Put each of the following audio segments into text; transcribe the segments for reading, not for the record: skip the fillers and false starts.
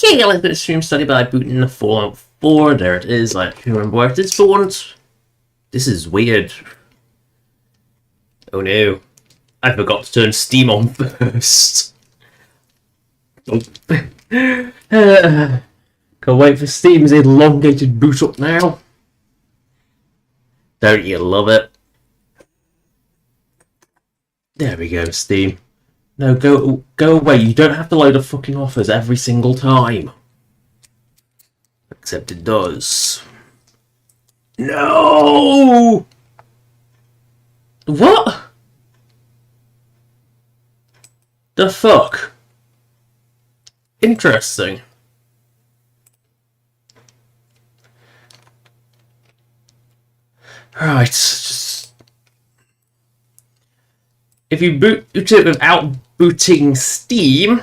Okay, let's do a stream study by booting the Fallout 4. There it is. I can't remember where it is for once. This is weird. Oh no. I forgot to turn Steam on first. Oh. Can't wait for Steam's elongated boot up now. Don't you love it? There we go, Steam. No, go away. You don't have to load the fucking offers every single time. Except it does. No! What? The fuck? Interesting. Right, just... If you boot it without booting Steam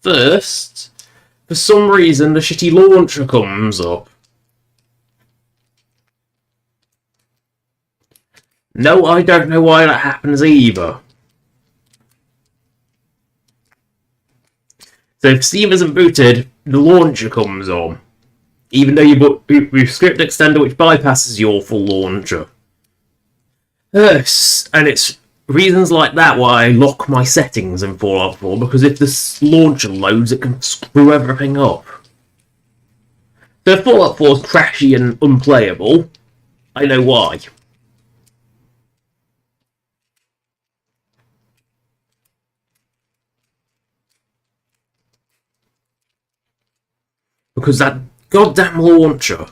first, for some reason the shitty launcher comes up. No, I don't know why that happens either. So if Steam isn't booted, the launcher comes on. Even though you boot with script extender which bypasses your full launcher. Yes, and it's reasons like that why I lock my settings in Fallout 4, because if this launcher loads, it can screw everything up. So if Fallout 4 is crashy and unplayable, I know why. Because that goddamn launcher.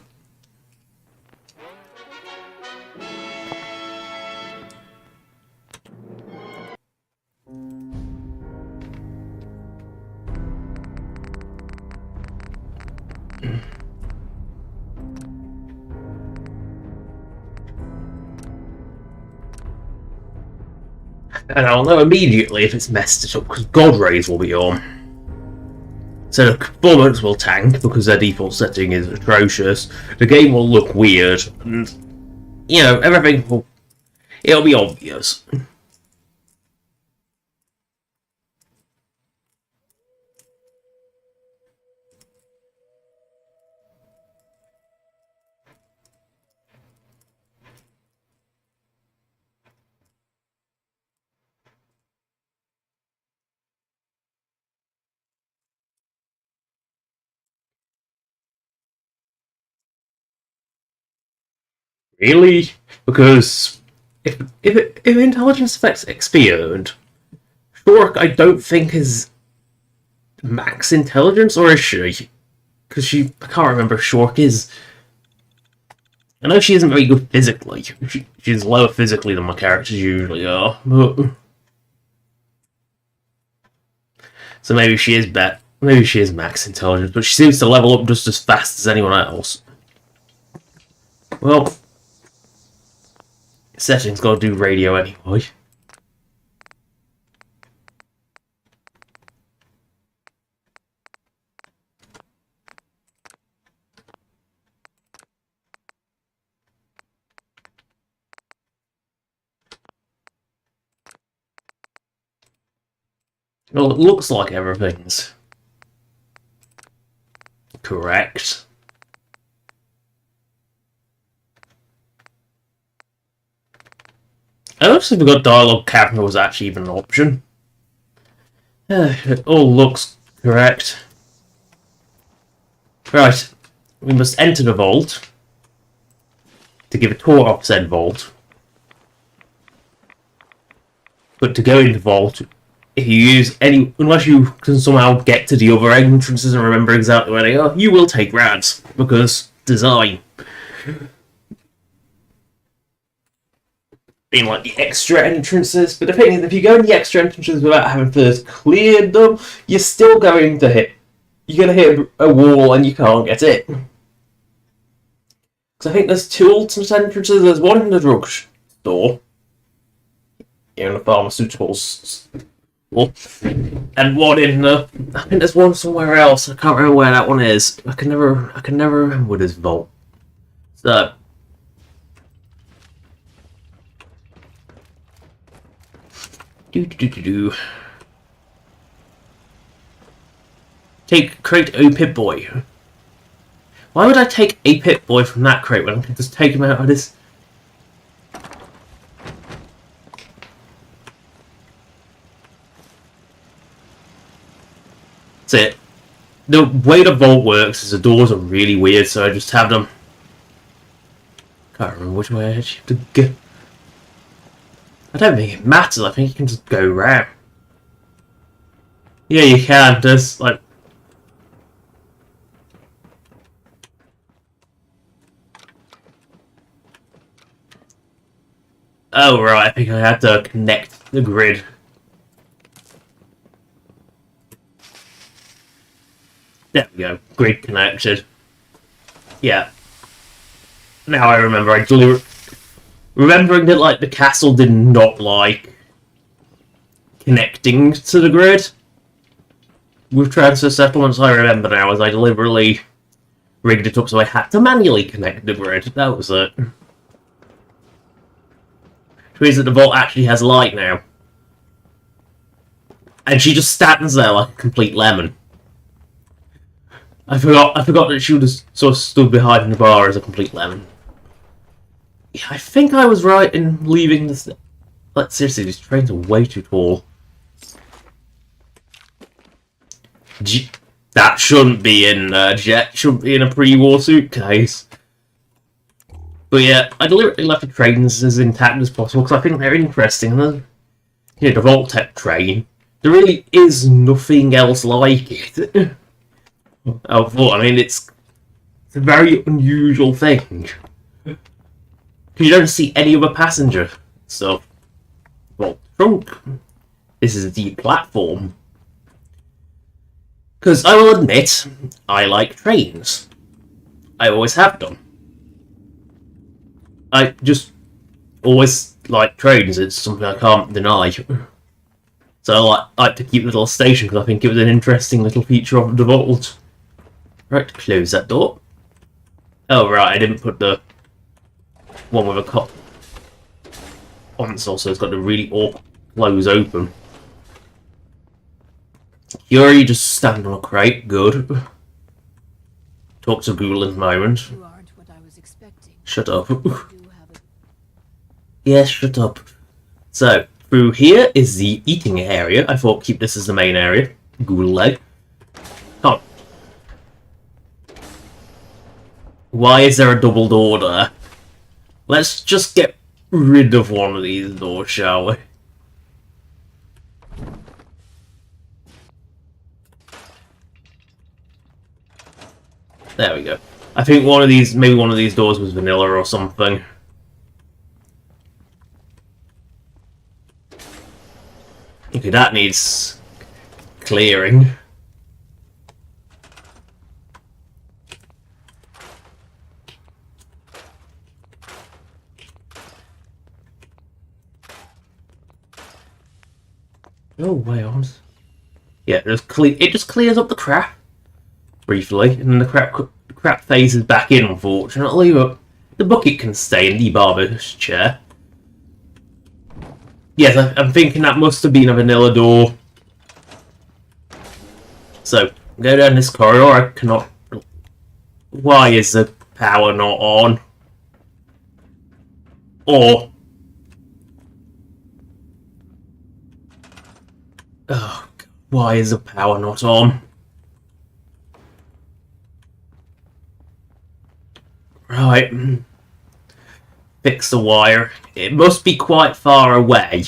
And I'll know immediately if it's messed it up, because God Rays will be on. So the performance will tank, because their default setting is atrocious. The game will look weird, and, you know, everything will... It'll be obvious. Really? Because if intelligence affects XP earned, Shork I don't think is max intelligence, or is she? Because I can't remember if Shork is. I know she isn't very good physically. She's lower physically than my characters usually are. But... So maybe she is maybe she is max intelligence, but she seems to level up just as fast as anyone else. Well, settings gotta do radio anyway. Well, it looks like everything's correct. I also forgot dialogue camera was actually even an option. It all looks correct. Right, we must enter the vault to give a tour of said vault. But to go into the vault, if you use unless you can somehow get to the other entrances and remember exactly where they are, you will take rads, because design. Being like the extra entrances, but the thing is, if you go in the extra entrances without having first cleared them, you're still going to hit. You're going to hit a wall and you can't get it. Because I think there's two alternate entrances. There's one in the drug store, in the pharmaceuticals store, and one in the. I think there's one somewhere else. I can't remember where that one is. I can never remember this vault. So. Take crate O Pip-Boy. Why would I take a Pip-Boy from that crate when I can just take him out of this? That's it. The way the vault works is the doors are really weird, so I just have them. Can't remember which way I actually have to go. I don't think it matters, I think you can just go round. Yeah, you can, there's like... Oh right, I think I had to connect the grid. There we go, grid connected. Yeah. Now I remember, remembering that like the castle did not like connecting to the grid with transfer settlements. I remember now, as I deliberately rigged it up so I had to manually connect the grid. That was it. Which means that the vault actually has light now. And she just stands there like a complete lemon. I forgot that she would have sort of stood behind the bar as a complete lemon. Yeah, I think I was right in leaving this... Like, seriously, these trains are way too tall. That shouldn't be in Jet. Shouldn't be in a pre-war suitcase. But yeah, I deliberately left the trains as intact as possible because I think they're interesting. You know, the Vault-Tec train. There really is nothing else like it. I mean, it's a very unusual thing. You don't see any other passenger stuff. Well, trunk. This is the platform. Because I will admit, I like trains. I always have done. I just always like trains. It's something I can't deny. So I like to keep the little station because I think it was an interesting little feature of the vault. Right, close that door. Oh right, I didn't put the one with a cop console, so it's got to really all close open. Yuri just stand on a crate, good. Talk to Google in a moment. You aren't what I was expecting. Shut up. Yes, shut up. So, through here is the eating area. I thought keep this as the main area. Google leg. Oh. Why is there a double door there? Let's just get rid of one of these doors, shall we? There we go. I think maybe one of these doors was vanilla or something. Okay, that needs clearing. Oh, my arms. Yeah, it just clears up the crap briefly, and then the crap phases back in, unfortunately, but the bucket can stay in the barber's chair. Yes, I'm thinking that must have been a vanilla door. So, go down this corridor, I cannot... Why is the power not on? Or... Oh, God, why is the power not on? Right. Fix the wire. It must be quite far away.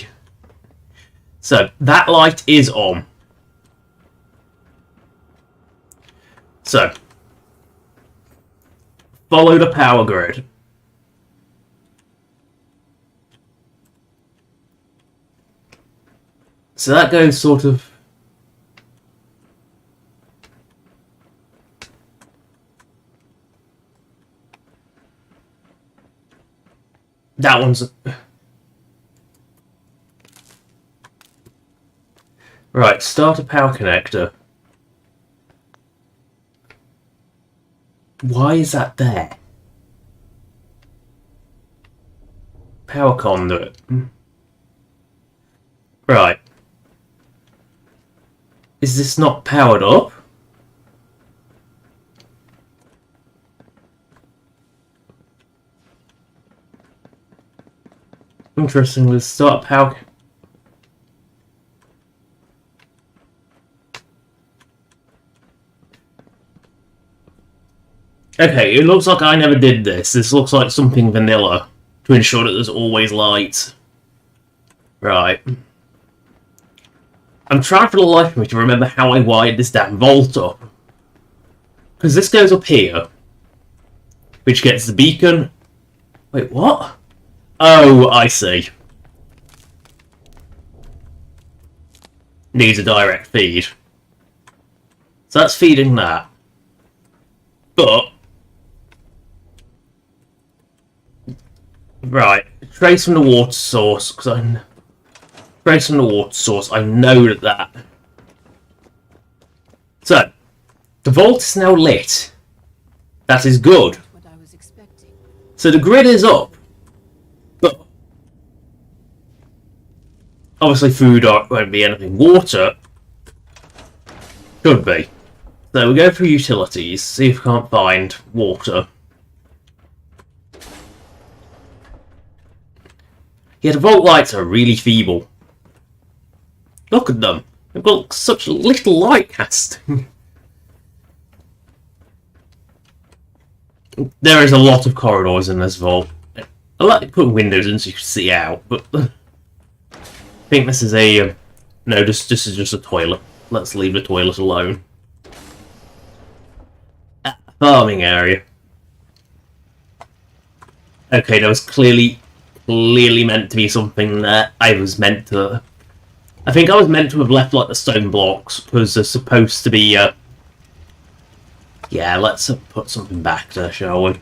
So, that light is on. So, follow the power grid. So that goes sort of... That one's... Right, start a power connector. Why is that there? Power conduit. Right. Is this not powered up? interesting. Let's start power. Okay, it looks like I never did this. This looks like something vanilla to ensure that there's always light. Right. I'm trying for the life of me to remember how I wired this damn vault up. Because this goes up here, which gets the beacon. Wait, what? Oh, I see. Needs a direct feed. So that's feeding that. But... right, trace from the water source, because I... trace from the water source, I know that. So, the vault is now lit. That is good. What I was expecting. So the grid is up. But obviously food won't be anything. Water should be. So we go through utilities, see if we can't find water. Yeah, the vault lights are really feeble. Look at them. They've got such little light casting. There is a lot of corridors in this vault. I like to put windows in so you can see out, but I think this is a... no, this is just a toilet. Let's leave the toilet alone. Farming area. Okay, there was clearly meant to be something there. I think I was meant to have left like the stone blocks, because they're supposed to be... yeah, let's put something back there, shall we?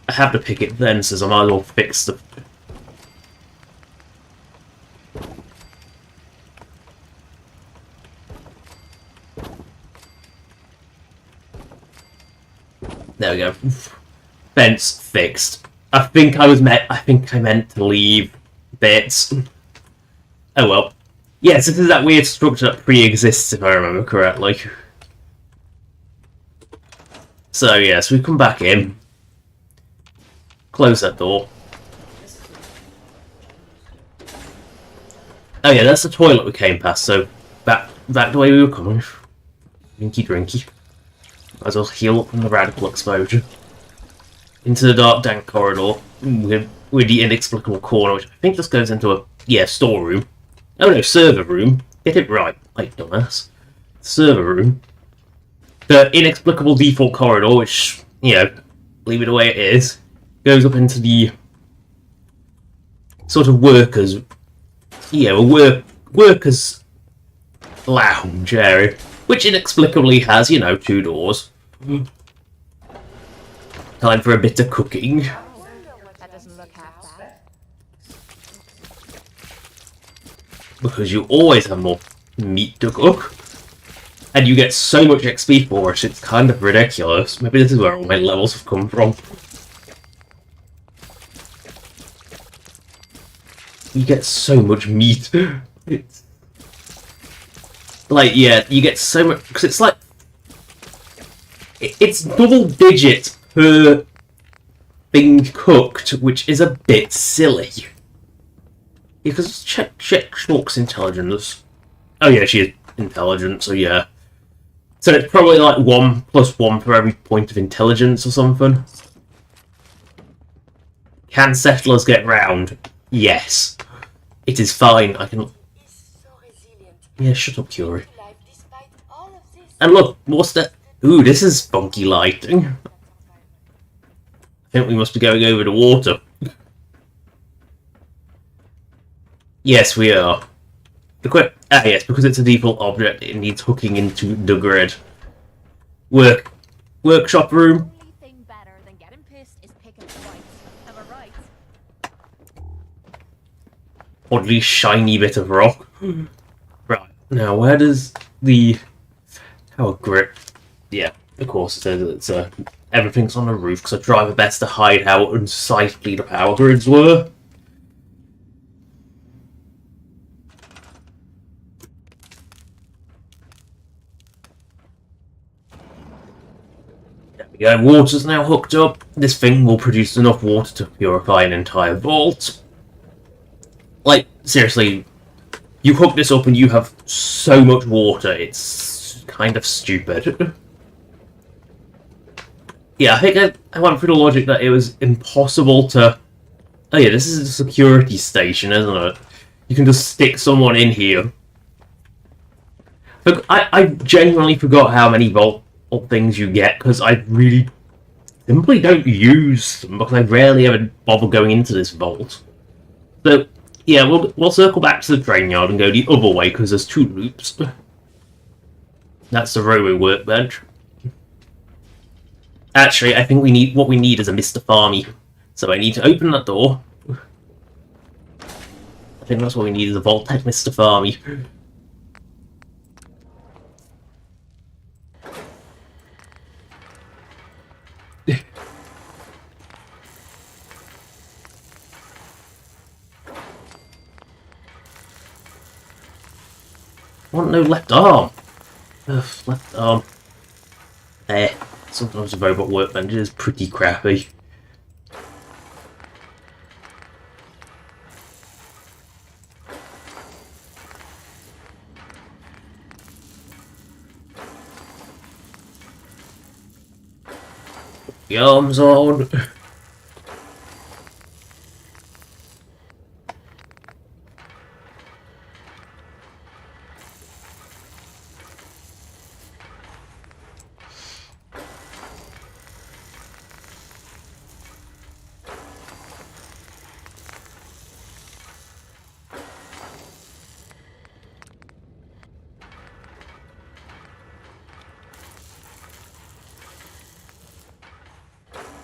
I have to pick it then, so I might as well fix the... there we go. Fence fixed. I think I meant to leave bits. Oh well. Yes, this is that weird structure that pre-exists, if I remember correctly. So yes, we come back in. Close that door. Oh yeah, that's the toilet we came past, so back the way we were coming. Drinky drinky. Might as well heal up from the radical exposure. Into the dark, dank corridor with the inexplicable corner, which I think just goes into a, yeah, storeroom. Oh no, server room. Get it right, like dumbass. Server room. The inexplicable default corridor, which, you know, leave it the way it is, goes up into the sort of workers, you know, workers lounge area, which inexplicably has, you know, 2 doors. Time for a bit of cooking. That doesn't look half bad. Because you always have more meat to cook. And you get so much XP for it, it's kind of ridiculous. Maybe this is where all my levels have come from. You get so much meat. It's... like, yeah, you get so much... because it's like... it's double digit per thing cooked, which is a bit silly. Because check Schmuck's intelligence. Oh yeah, she is intelligent, so yeah. So it's probably like 1 + 1 for every point of intelligence or something. Can settlers get round? Yes. It is fine, I can... yeah, shut up, Curie. And look, what's that? Ooh, this is funky lighting. I think we must be going over the water. Yes, we are. Yes, because it's a default object, it needs hooking into the grid. Workshop room. The only thing better than getting pissed is picking fights. Am I right? Oddly shiny bit of rock. Right, now where does the power grip... yeah, of course it says it's everything's on the roof, because I try my best to hide how unsightly the power grids were. Yeah, water's now hooked up. This thing will produce enough water to purify an entire vault. Like, seriously, you hook this up and you have so much water, it's kind of stupid. Yeah, I think I went through the logic that it was impossible to... Oh yeah, this is a security station, isn't it? You can just stick someone in here. But I genuinely forgot how many vault things you get, because I really simply don't use them, because I rarely ever bother going into this vault. So, yeah, we'll circle back to the train yard and go the other way, because there's 2 loops. That's the railway workbench. Actually, I think what we need is a Mr. Farmy. So I need to open that door. I think that's what we need is a Vault-Tec Mr. Farmy. I want no left arm. Ugh, left arm. There. Sometimes a robot workbench is pretty crappy. The arms on.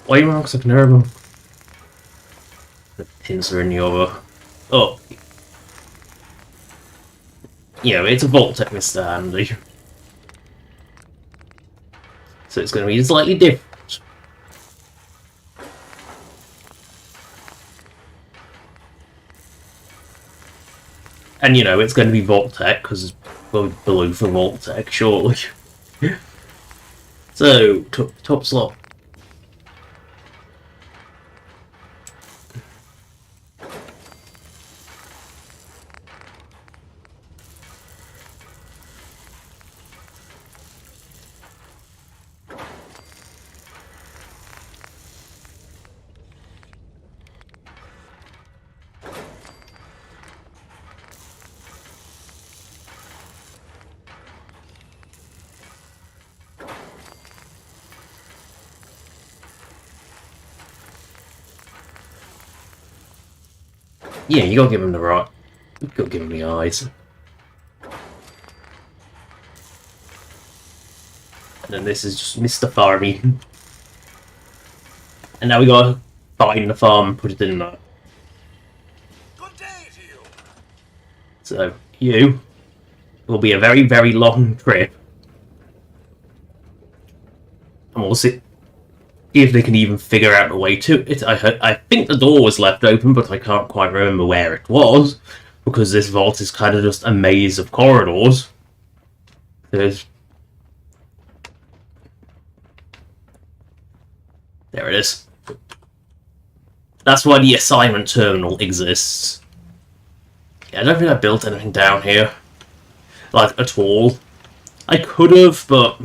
Why marks like nerve? The pins are in the other. Oh. Yeah, it's a Vault-Tec Mr. Handy. So it's going to be slightly different. And you know, it's going to be Vault-Tec, because it's below for Vault-Tec, surely. So, top slot. Yeah, you gotta give him the right. You gotta give him the eyes. And then this is just Mr. Farmy. And now we gotta find the farm and put it in there. Good day to you. So, you will be a very, very long trip. And we'll see if they can even figure out a way to it. I think the door was left open, but I can't quite remember where it was, because this vault is kind of just a maze of corridors. There it is. That's why the assignment terminal exists. Yeah, I don't think I built anything down here. Like, at all. I could have, but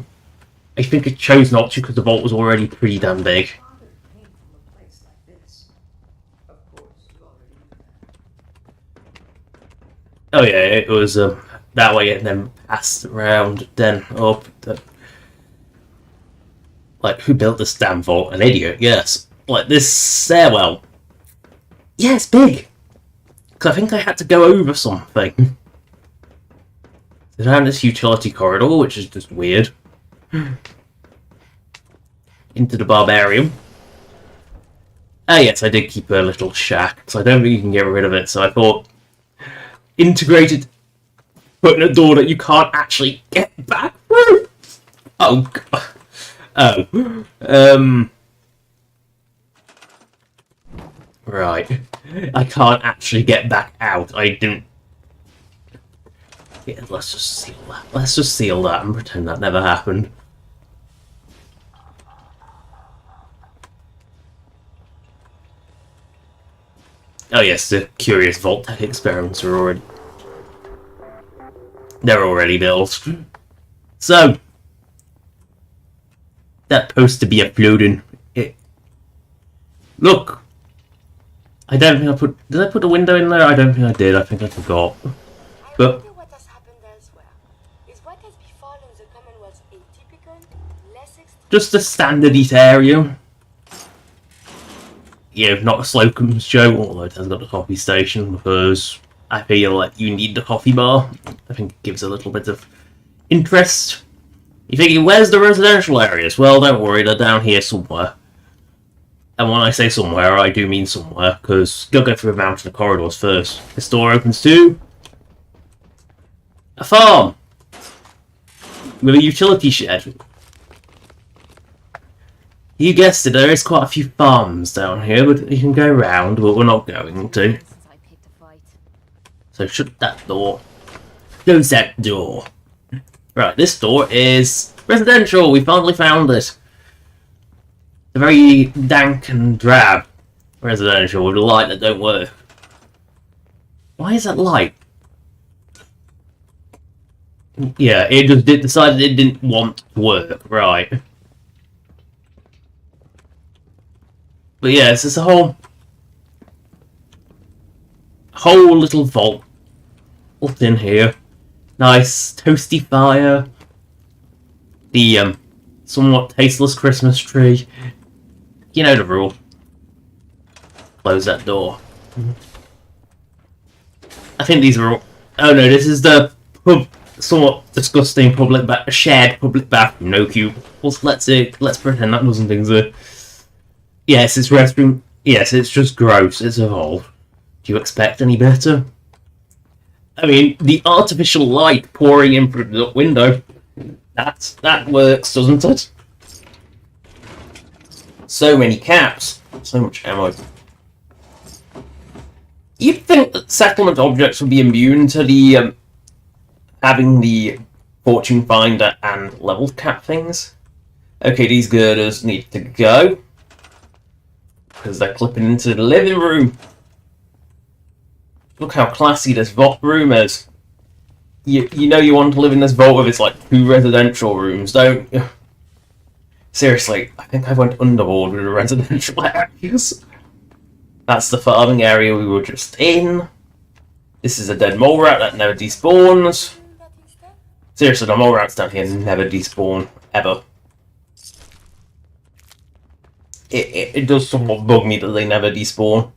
I think I chose not to because the vault was already pretty damn big. Oh yeah, it was that way and then passed around, then up. Like, who built this damn vault? An idiot, yes. Like, this stairwell. Yeah, it's big! Because I think I had to go over something. Down this utility corridor, which is just weird. Into the barbarian. Ah yes, I did keep a little shack, so I don't think you can get rid of it, so I thought... Integrated... Putting a door that you can't actually get back through! Oh, God. Oh. Right. I can't actually get back out. I didn't... Yeah, let's just seal that. Let's just seal that and pretend that never happened. Oh yes, the curious Vault Tech experiments are already... They're already built. So, that supposed to be uploading. Look! I don't think I put... Did I put a window in there? I don't think I did. I think I forgot. But... I wonder what has happened elsewhere. Is what has befallen the Commonwealth atypical, less extreme? Just a standard eat area. Yeah, not a Slocum's Joe, although it has got a coffee station, because I feel like you need the coffee bar. I think it gives a little bit of interest. You're thinking, where's the residential areas? Well, don't worry, they're down here somewhere. And when I say somewhere, I do mean somewhere, because you'll go through the mountain corridors first. This door opens to a farm with a utility shed. You guessed it, there is quite a few farms down here, but you can go around, but we're not going to. Since I picked a fight. So shut that door. Close that door. Right, this door is residential. We finally found it. A very dank and drab residential with a light that don't work. Why is that light? Yeah, it just decided it didn't want to work. Right. But yeah, it's just a whole little vault in here. Nice toasty fire. The somewhat tasteless Christmas tree. You know the rule. Close that door. I think these are all... Oh no, this is the somewhat disgusting shared public bathroom. No cubicles. Let's pretend that doesn't exist. Yes, it's restroom. Yes, it's just gross. It's evolved. Do you expect any better? I mean, the artificial light pouring in through the window. That works, doesn't it? So many caps. So much ammo. You'd think that settlement objects would be immune to the having the fortune finder and level cap things. Okay, these girders need to go. Because they're clipping into the living room. Look how classy this vault room is. You know you want to live in this vault with its like 2 residential rooms, don't you? Seriously, I think I went underboard with the residential areas. That's the farming area we were just in. This is a dead mole rat that never despawns. Seriously, the mole rats down here never despawn, ever. It does somewhat bug me that they never despawn.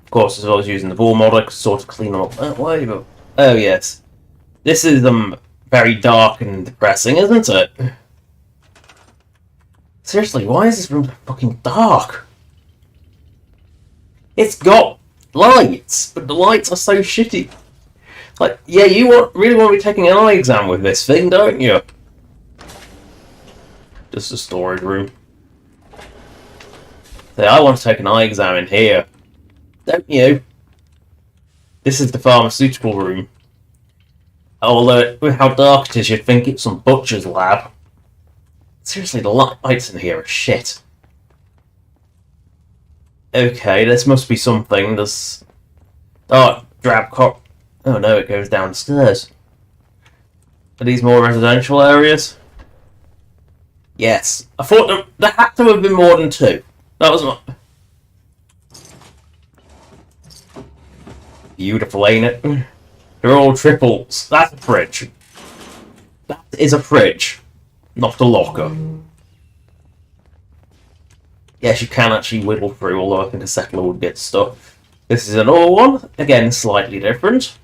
Of course, as well as using the ball model, I could sort of clean them up that way, but... Oh, yes. This is, very dark and depressing, isn't it? Seriously, why is this room so fucking dark? It's got lights, but the lights are so shitty. Like, yeah, you really want to be taking an eye exam with this thing, don't you? Just a storage room. So I want to take an eye exam in here. Don't you? This is the pharmaceutical room. Although, with how dark it is, you'd think it's some butcher's lab. Seriously, the lights in here are shit. Okay, this must be something. There's... Oh, drab cop. Oh no, it goes downstairs. Are these more residential areas? Yes. I thought there had to have been more than 2. That was not... Beautiful, ain't it? They're all triples. That's a fridge. That is a fridge, not a locker. Yes, you can actually whittle through, although I think a settler would get stuck. This is another one. Again, slightly different.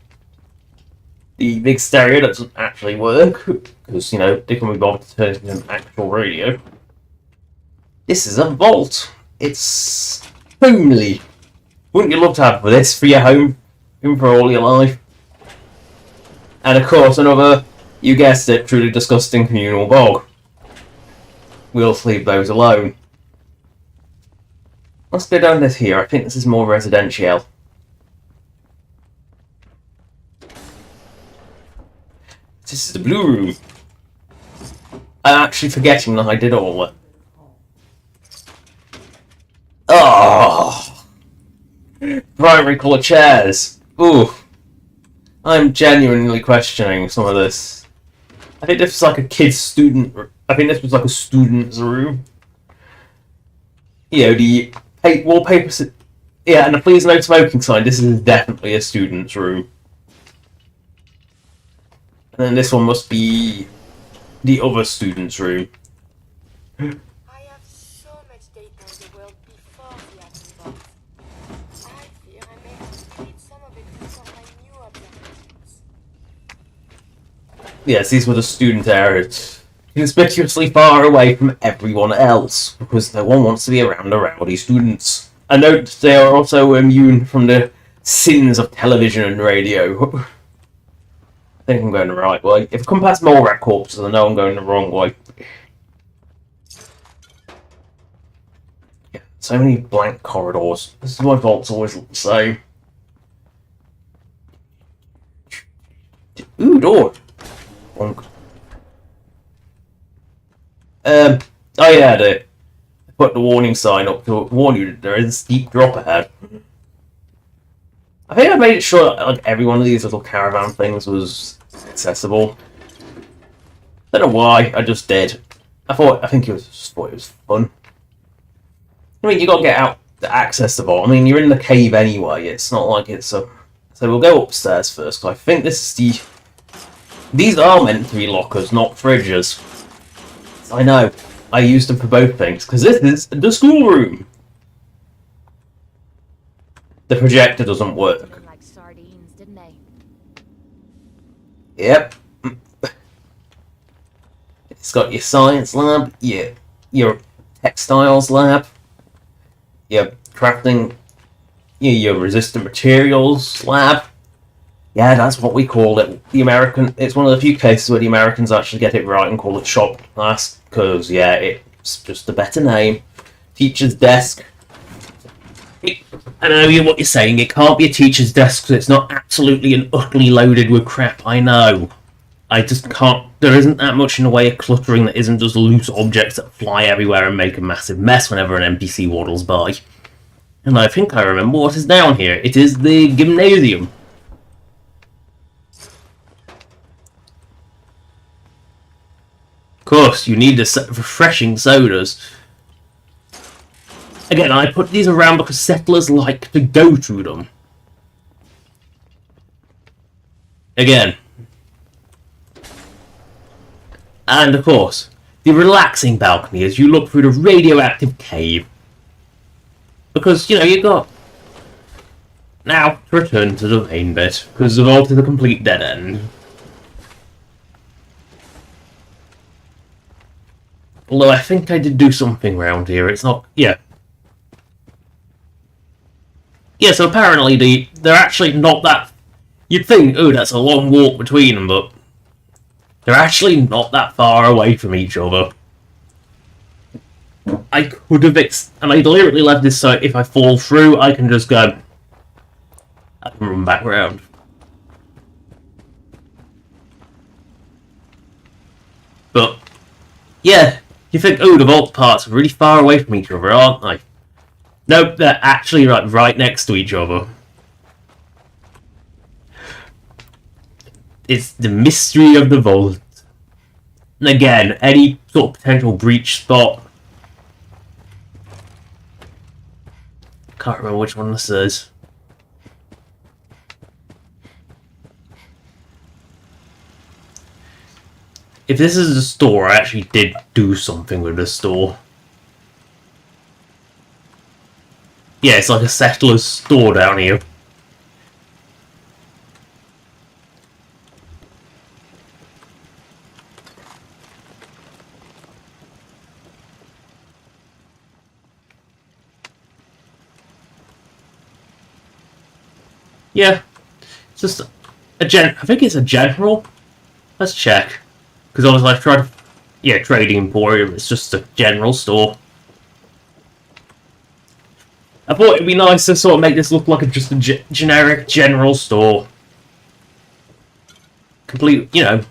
The big stereo doesn't actually work, because, you know, they can be bothered to turn it into an actual radio. This is a vault. It's homely. Wouldn't you love to have this for your home for all your life? And of course, another, you guessed it, truly disgusting communal bog. We'll leave those alone. Let's go down this here. I think this is more residential. This is the blue room. I'm actually forgetting that I did all that. Oh, primary colour chairs. Ooh. I'm genuinely questioning some of this. I think this was like a kid's student... I think this was like a student's room. You know, the wallpapers... Yeah, and a please no smoking sign. This is definitely a student's room. And then this one must be the other student's room. I have so much data on the world before the atom bomb. I fear I may have to delete some of it for some of my new observations. Yes, these were the student areas. Conspicuously far away from everyone else, because no one wants to be around the rowdy students. I note they are also immune from the sins of television and radio. I think I'm going the right way. If I come past more rat corpses, I know I'm going the wrong way. Yeah, so many blank corridors. This is why vaults always look the same. Ooh, door. Bonk. Oh yeah, they put the warning sign up to warn you that there is a steep drop ahead. I think I made it sure that like every one of these little caravan things was accessible. Don't know why, I just did. I think it was fun. I mean, you gotta get out to access the vault. I mean, you're in the cave anyway. It's not like it's a. So we'll go upstairs first. Cause I think this is the. These are meant to be lockers, not fridges. I know. I used them for both things because this is the schoolroom. The projector doesn't work. Did like sardines, didn't they? Yep. It's got your science lab, your textiles lab, your crafting, your resistant materials lab. Yeah, that's what we call it. It's one of the few cases where the Americans actually get it right and call it shop class, because, yeah, it's just a better name. Teacher's desk. I know what you're saying, it can't be a teacher's desk because it's not absolutely and utterly loaded with crap, I know. I just can't, there isn't that much in the way of cluttering that isn't just loose objects that fly everywhere and make a massive mess whenever an NPC waddles by. And I think I remember what is down here. It is the gymnasium. Of course, you need the refreshing sodas. Again, I put these around because settlers like to go to them. Again. And of course, the relaxing balcony as you look through the radioactive cave. Because, you know, you got... Now, to return to the main bit, because the vault is a complete dead end. Although I think I did do something around here, it's not... Yeah. Yeah, so apparently they're actually not that... You'd think, oh, that's a long walk between them, but... They're actually not that far away from each other. I could have... And I deliberately left this so if I fall through, I can just go... I can run back around. But... Yeah, you think, oh, the vault parts are really far away from each other, aren't they? Nope, they're actually right next to each other. It's the mystery of the vault. And again, any sort of potential breach spot. Can't remember which one this is. If this is a store, I actually did do something with the store. Yeah, it's like a settler's store down here. Yeah, it's just a I think it's a general. Let's check. Because obviously I've tried, yeah, trading emporium. It's just a general store. I thought it'd be nice to sort of make this look like just a generic general store. Complete, you know,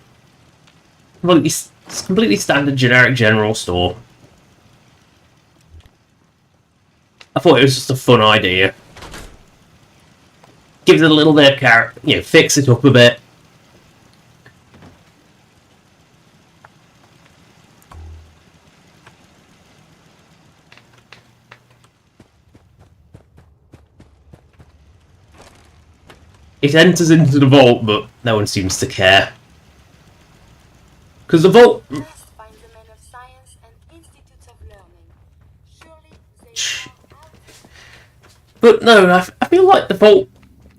completely standard generic general store. I thought it was just a fun idea. give it a little bit of character, you know, fix it up a bit. It enters into the vault, but no one seems to care. Because the vault... Just find the men of science and institutes of learning. Surely they are out. But no, I feel like the vault...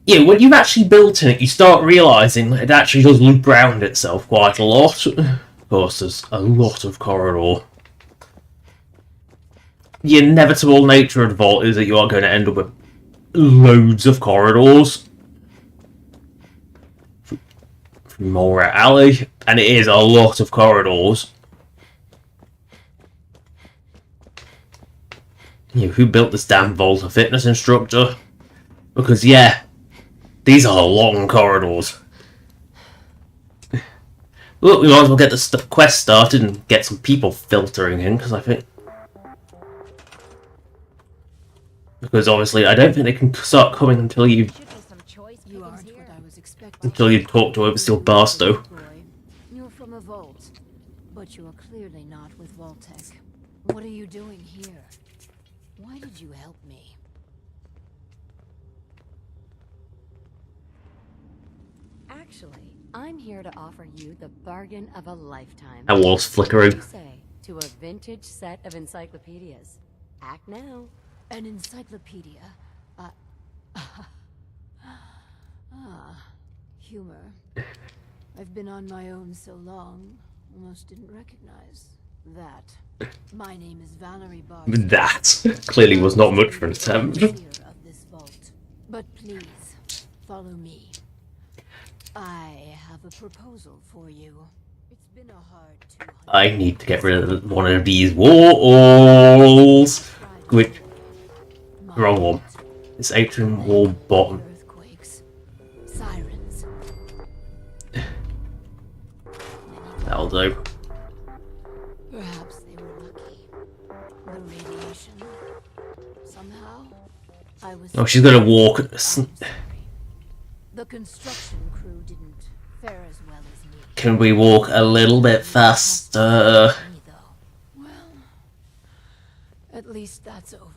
Yeah, when you've actually built in it, you start realising it actually does loop around itself quite a lot. Of course, there's a lot of corridor. The inevitable nature of the vault is that you are going to end up with loads of corridors. More alley, and it is a lot of corridors. You know, who built this damn vault? A fitness instructor? Because yeah, these are long corridors. Look, we might as well get the quest started and get some people filtering in, because I think... Because obviously, I don't think they can start coming until you... Should be some choice You pickings aren't here. what I was expecting. Until you talk to Overseer Barstow. Boy, you're from a vault, but you are clearly not with Vaultec. What are you doing here? Why did you help me? Actually, I'm here to offer you the bargain of a lifetime. That wall's flickering. What do you say to a vintage set of encyclopedias? Act now. An encyclopedia? Humor. I've been on my own so long, almost didn't recognize that. My name is Valerie Barr. That clearly was not much for an attempt. Of this vault. But please, follow me. I have a proposal for you. It's been a hard 200 I need to get rid of one of these walls. Which... Wrong one. It's atrium wall bottom. Earthquakes, sirens. That'll do. Perhaps they were lucky. The radiation. Somehow, I was. Oh, she's gonna walk. I'm sorry. The construction crew didn't fare as well as me. Can we walk a little bit faster? Me, though. Well, at least that's over.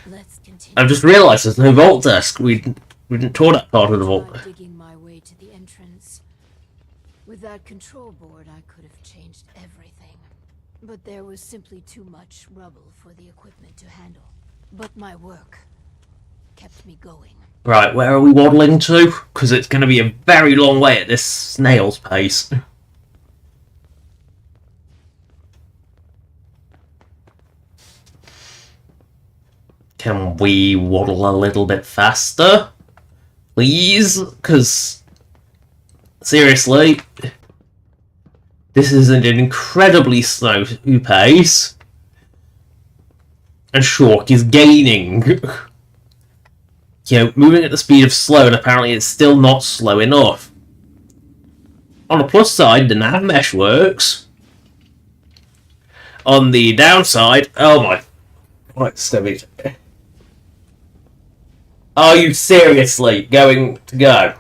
Let's continue. I've just realised there's no vault desk. We didn't tour that part of the vault. Tried digging my way to the entrance. With that control board, I could have changed everything. But there was simply too much rubble for the equipment to handle. But my work kept me going. Right, where are we waddling to? Because it's going to be a very long way at this snail's pace. Can we waddle a little bit faster? Please? Because, seriously, this is an incredibly slow pace. And Shork is gaining. You know, moving at the speed of slow, and apparently it's still not slow enough. On the plus side, the nav mesh works. On the downside, oh my... Right, stomach. Are you seriously going to go?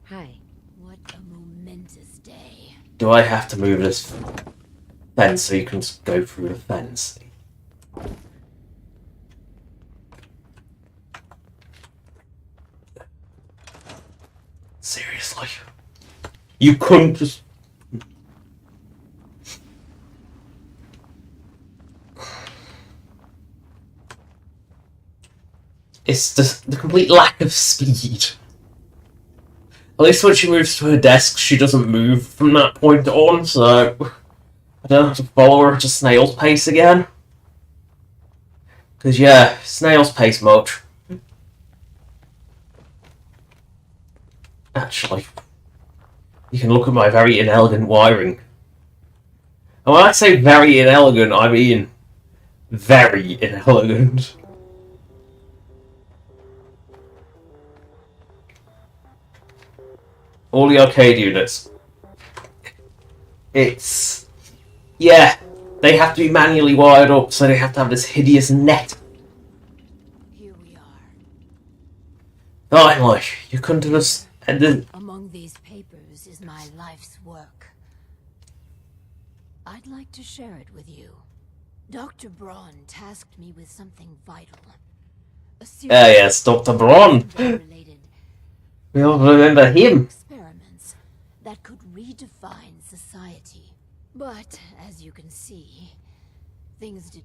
Hi. What a momentous day. Do I have to move this fence so you can go through the fence? Seriously? You couldn't just... It's just the complete lack of speed. At least when she moves to her desk, she doesn't move from that point on, so I don't have to follow her to snail's pace again. Because, yeah, snail's pace much. Actually, you can look at my very inelegant wiring. And when I say very inelegant, I mean very inelegant. All the arcade units. It's... Yeah, they have to be manually wired up, so they have to have this hideous net Finally, you couldn't have just ended. Among these papers is my life's work. I'd like to share it with you. Dr. Braun tasked me with something vital. A series Yes, Dr. Braun. related We all remember him. experiments that could redefine society. But as you can see, things did.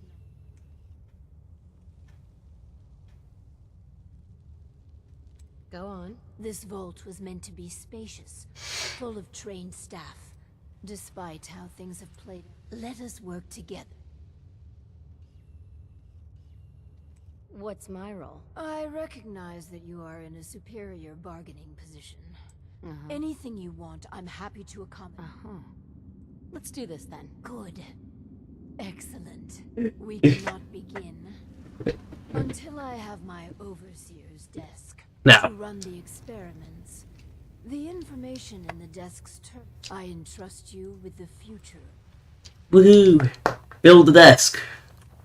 Go on. This vault was meant to be spacious, full of trained staff. Despite how things have played, let us work together. What's my role? I recognize that you are in a superior bargaining position. Uh-huh. Anything you want, I'm happy to accommodate. Uh-huh. Let's do this then. Good. Excellent. We cannot begin until I have my overseer's desk Now. to run the experiments. The information in the desk's turn. I entrust you with the future. Woohoo! Build the desk.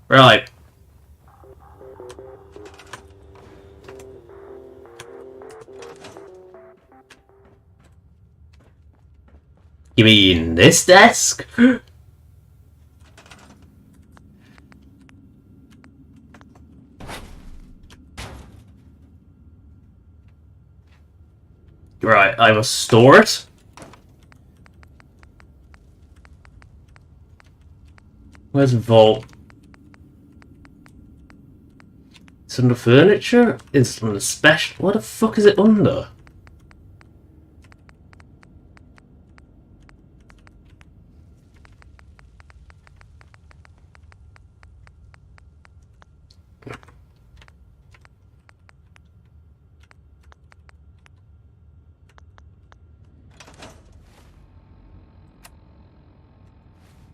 Right. You mean this desk? Right, I must store it. Where's the vault? It's under furniture? It's under special. What the fuck is it under?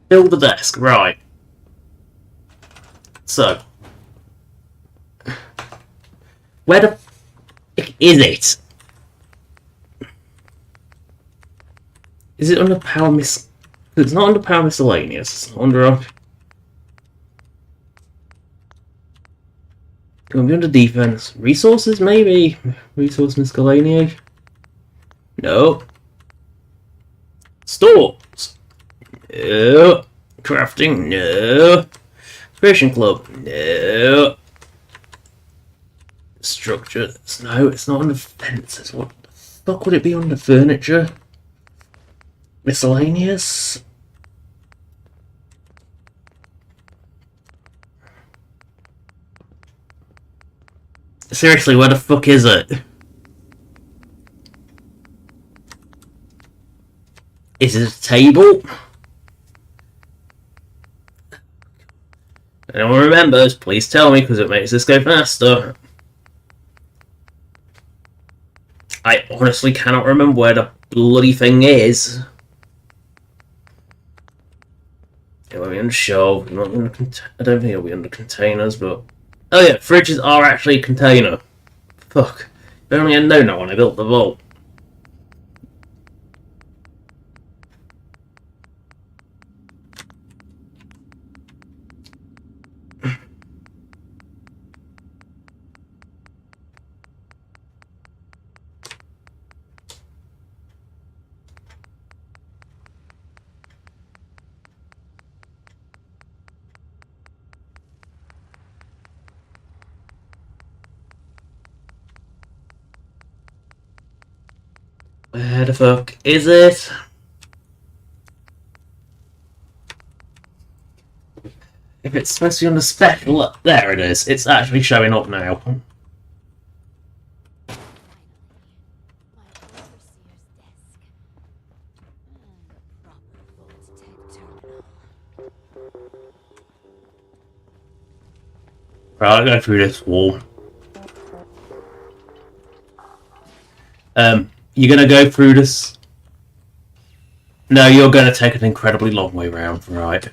Build the desk, right. So. Where the fuck is it? Is it under power It's not under power miscellaneous. It's under Gonna be under defense. Resources, maybe? Resource miscellaneous? No. Stores. No. Crafting, no. Fishing club, no. Structure, no, it's not under fences. What the fuck would it be under furniture? Miscellaneous? Seriously, where the fuck is it? Is it a table? Anyone remembers, please tell me, because it makes this go faster. I honestly cannot remember where the bloody thing is. It won't be under shelf. Not under I don't think it'll be under containers, but... Oh yeah, fridges are actually a container. Fuck. If only I'd known that when I built the vault. Where the fuck is it? If it's supposed to be on the special, there it is. It's actually showing up now. My overseer's desk. And the proper vault-tech terminal. Right, I'll go through this wall. You're gonna go through this? No, you're gonna take an incredibly long way round, right?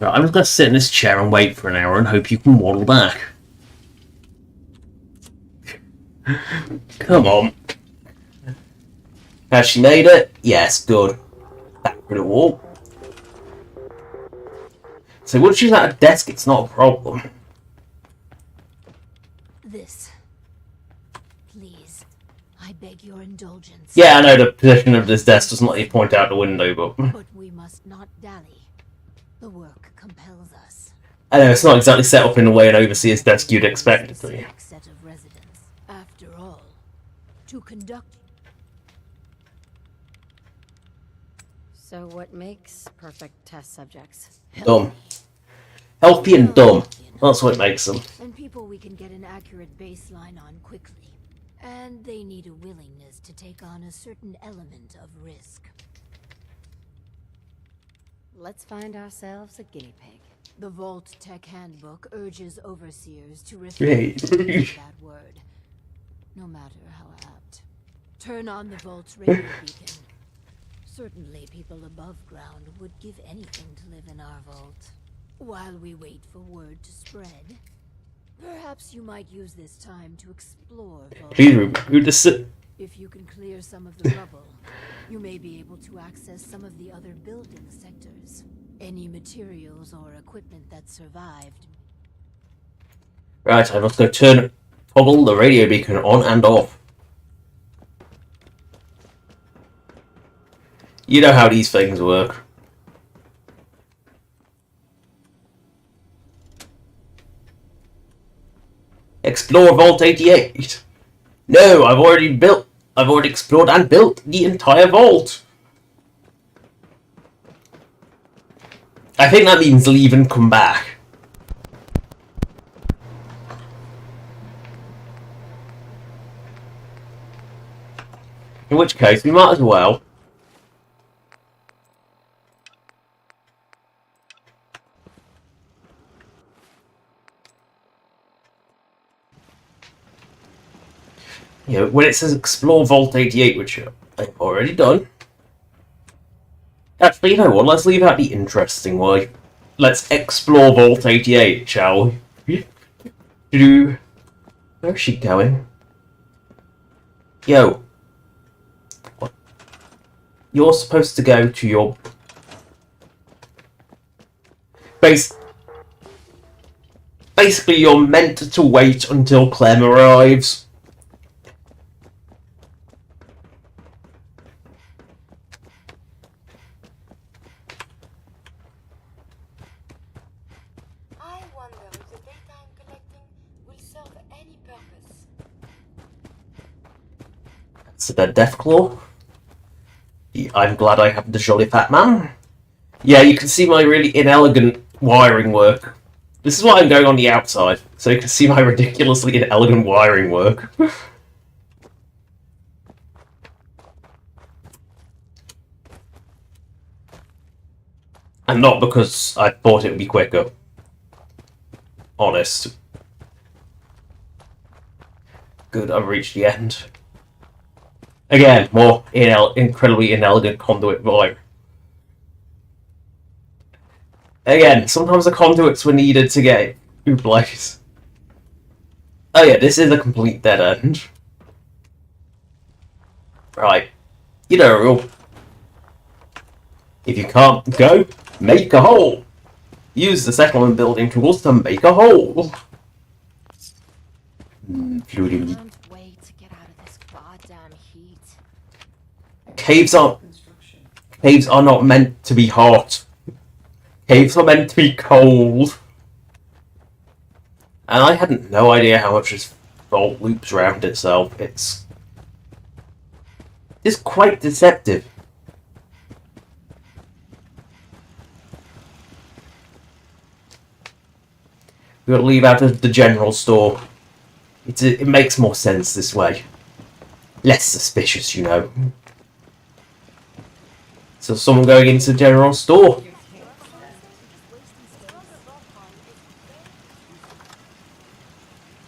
Right, I'm just gonna sit in this chair and wait for an hour and hope you can waddle back. Come on. Has she made it? Yes, good. Back through the wall. So once she's at a desk, it's not a problem. This. Please, I beg your indulgence. Yeah, I know the position of this desk doesn't let you point out the window, but But we must not dally. The work compels us. I know it's not exactly set up in the way an overseer's desk you'd expect it to be. Set of residents. After all, to conduct. So what makes perfect test subjects? Dumb. Healthy and dumb. That's what makes them. And people we can get an accurate baseline on quickly. And they need a willingness to take on a certain element of risk. Let's find ourselves a guinea pig. The Vault Tech Handbook urges overseers to Hey. respect that word, no matter how apt. Turn on the Vault's radio beacon. Certainly people above ground would give anything to live in our vault. While we wait for word to spread, perhaps you might use this time to explore Vault. Please remove the If you can clear some of the rubble, you may be able to access some of the other building sectors. Any materials or equipment that survived. Right, I must go toggle the radio beacon on and off. You know how these things work. Explore Vault 88. No, I've already explored and built the entire vault. I think that means leave and come back. In which case, we might as well. You know, when it says explore Vault 88, which I've already done. Actually, you know what? Let's leave out the interesting way. Let's explore Vault 88, shall we? Where's she going? Yo. What? You're supposed to go to your Basically, you're meant to wait until Clem arrives. I wonder if the data I'm collecting will serve any purpose. So the Deathclaw. I'm glad I have the Jolly Fat Man. Yeah, you can see my really inelegant wiring work. This is why I'm going on the outside, so you can see my ridiculously inelegant wiring work. And not because I thought it would be quicker. Honest. Good, I've reached the end. Again, more incredibly inelegant conduit wire. Again, sometimes the conduits were needed to get replaced. Oh yeah, this is a complete dead end. Right. You know the rule. If you can't go, make a hole. Use the settlement building tools to make a hole. Floating. Can't wait to get out of this goddamn heat. Caves are not meant to be hot. Caves are meant to be cold. And I had no idea how much this vault loops around itself. It's quite deceptive. We'll leave out of the general store. It makes more sense this way. Less suspicious, you know. So someone going into the general store.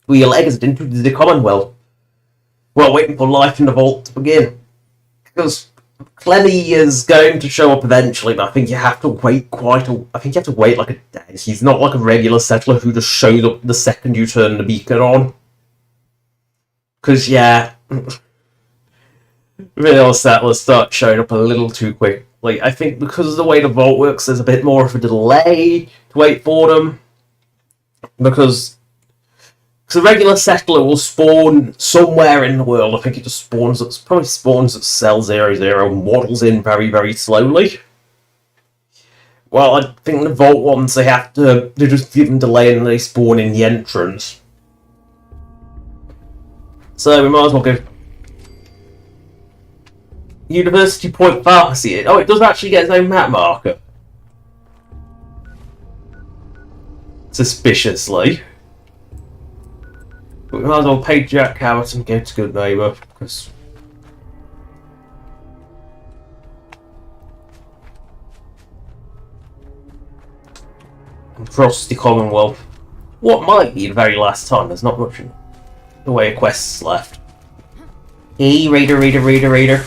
We'll exit into the Commonwealth. We're waiting for life in the vault to begin. Because Clemmy is going to show up eventually, but I think you have to wait I think you have to wait like a day. He's not like a regular settler who just shows up the second you turn the beacon on. Because, yeah, real settlers start showing up a little too quickly. I think because of the way the vault works, there's a bit more of a delay to wait for them. Because Because a regular settler will spawn somewhere in the world. I think it just probably spawns at cell 00 and waddles in very, very slowly. Well, I think the Vault ones, they just give them delay and they spawn in the entrance. So we might as well go. University Point Pharmacy. Oh, it does actually get its own map marker. Suspiciously. But we might as well pay Jack Howard and go to Good Neighbour, because... across the Commonwealth. What might be the very last time, there's not much in the way of quests left. Hey, Raider.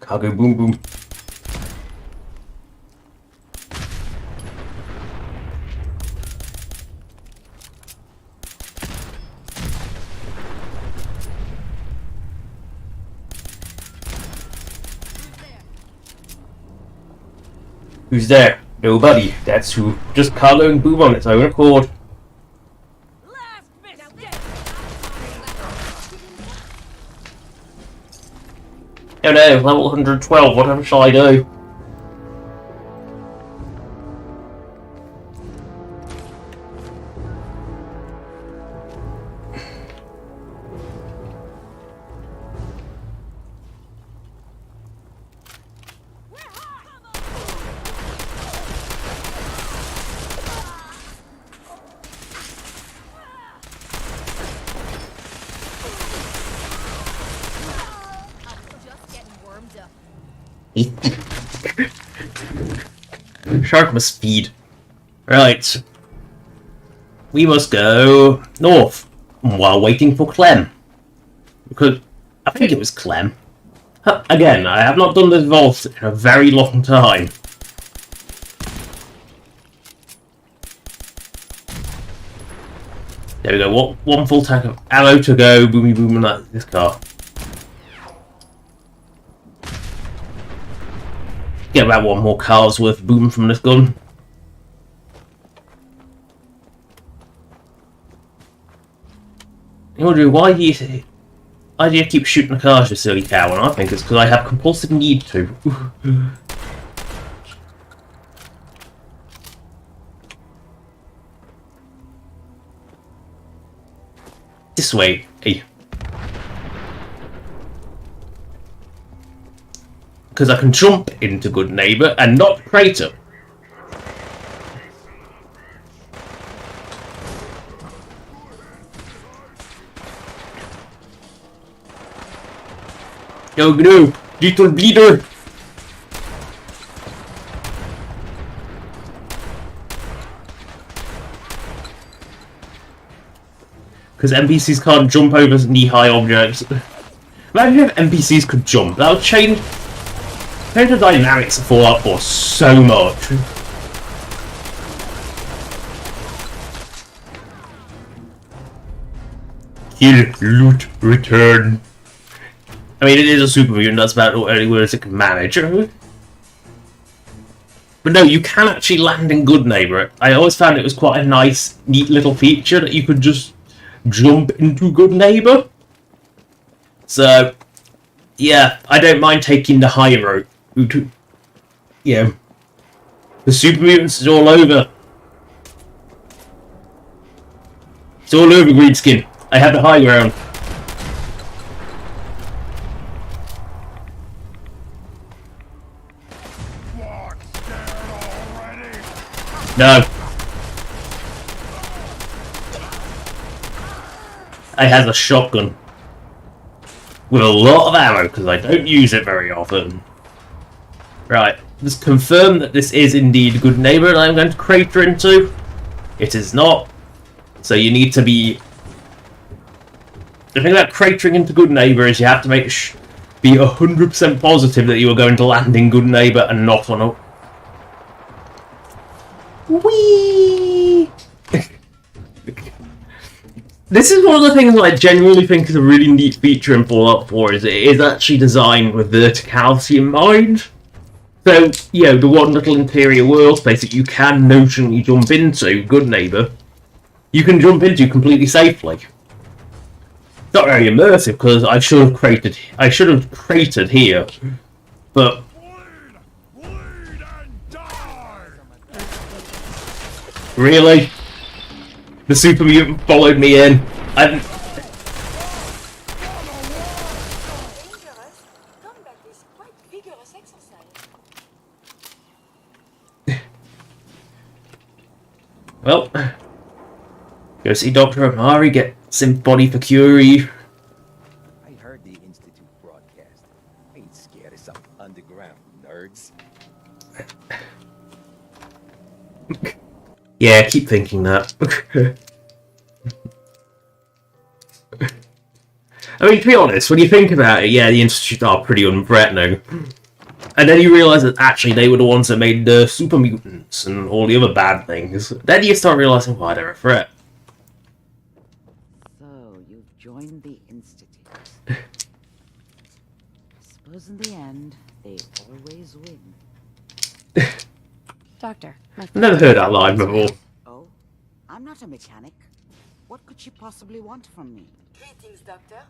Cargo boom boom. Who's there? Nobody. That's who. Just cargoing boom on its own accord. Oh no, level 112, whatever shall I do? Shark must feed. Right. We must go north while waiting for Clem. Because I think it was Clem. Again, I have not done this vault in a very long time. There we go. One full tank of ammo to go. Boomy boom on this car. Get about one more car's worth of boom from this gun. You're wondering why do you keep shooting the cars, you silly cow? And I think it's because I have compulsive need to. This way, hey. Because I can jump into Good Neighbour and not Crater. Oh no, little bleeder! Because NPCs can't jump over knee-high objects. Imagine if NPCs could jump. That would change the dynamics of Fallout 4 so much. Kill, loot, return. I mean, it is a super mutant, that's about the only words it can manage. But no, you can actually land in Good Neighbour. I always found it was quite a nice, neat little feature that you could just jump into Good Neighbour. So, yeah, I don't mind taking the high road. Yeah, the super mutants is all over. It's all over, Greenskin. I have the high ground. No. I have a shotgun with a lot of ammo because I don't use it very often. Right, let's confirm that this is indeed Good Neighbour that I'm going to crater into. It is not. So you need to be... The thing about cratering into Good Neighbour is you have to be 100% positive that you are going to land in Good Neighbour and not on a... Whee! This is one of the things that I genuinely think is a really neat feature in Fallout 4, is it is actually designed with verticality in mind. So, you know, the one little interior world space that you can notionally jump into, good neighbour, you can jump into completely safely. It's not very immersive, because I should have cratered here, but Bleed and die! really? The super mutant followed me in. Dangerous? Combat is quite vigorous exercise. Well, go see Dr. Amari, get synth body for Curie. I heard the Institute broadcast. I ain't scared of some underground nerds. Yeah, keep thinking that. I mean, to be honest, when you think about it, yeah, the Institute are pretty unthreatening. And then you realise that actually they were the ones that made the super mutants and all the other bad things. Then you start realising why they're a threat. So, you've joined the Institute. I suppose in the end, they always win. Doctor, my I've never heard that line before. Oh? I'm not a mechanic. What could she possibly want from me? Greetings, Doctor.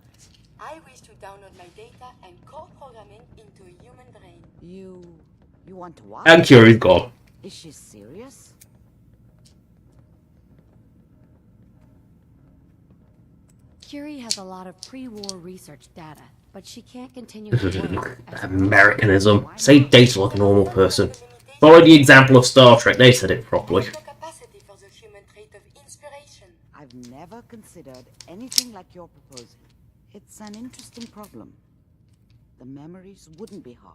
I wish to download my data and core programming into a human brain. You want to what? And Curie's gone. Is she serious? Curie has a lot of pre-war research data, but she can't continue her work as a Americanism. Say data like a normal person. Follow the example of Star Trek, they said it properly. No capacity for the human trait of inspiration. I've never considered anything like you're proposing. It's an interesting problem. The memories wouldn't be hard.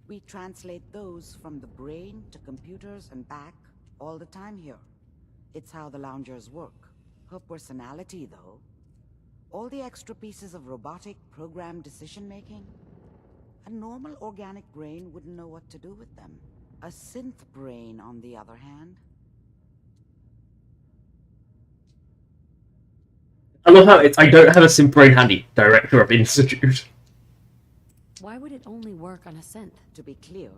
We translate those from the brain to computers and back all the time here. It's how the loungers work. Her personality, though. All the extra pieces of robotic, programmed decision-making. A normal organic brain wouldn't know what to do with them. A synth brain, on the other hand. I love how it's I don't have a synth brain handy, director of Institute. Why would it only work on a synth? To be clear,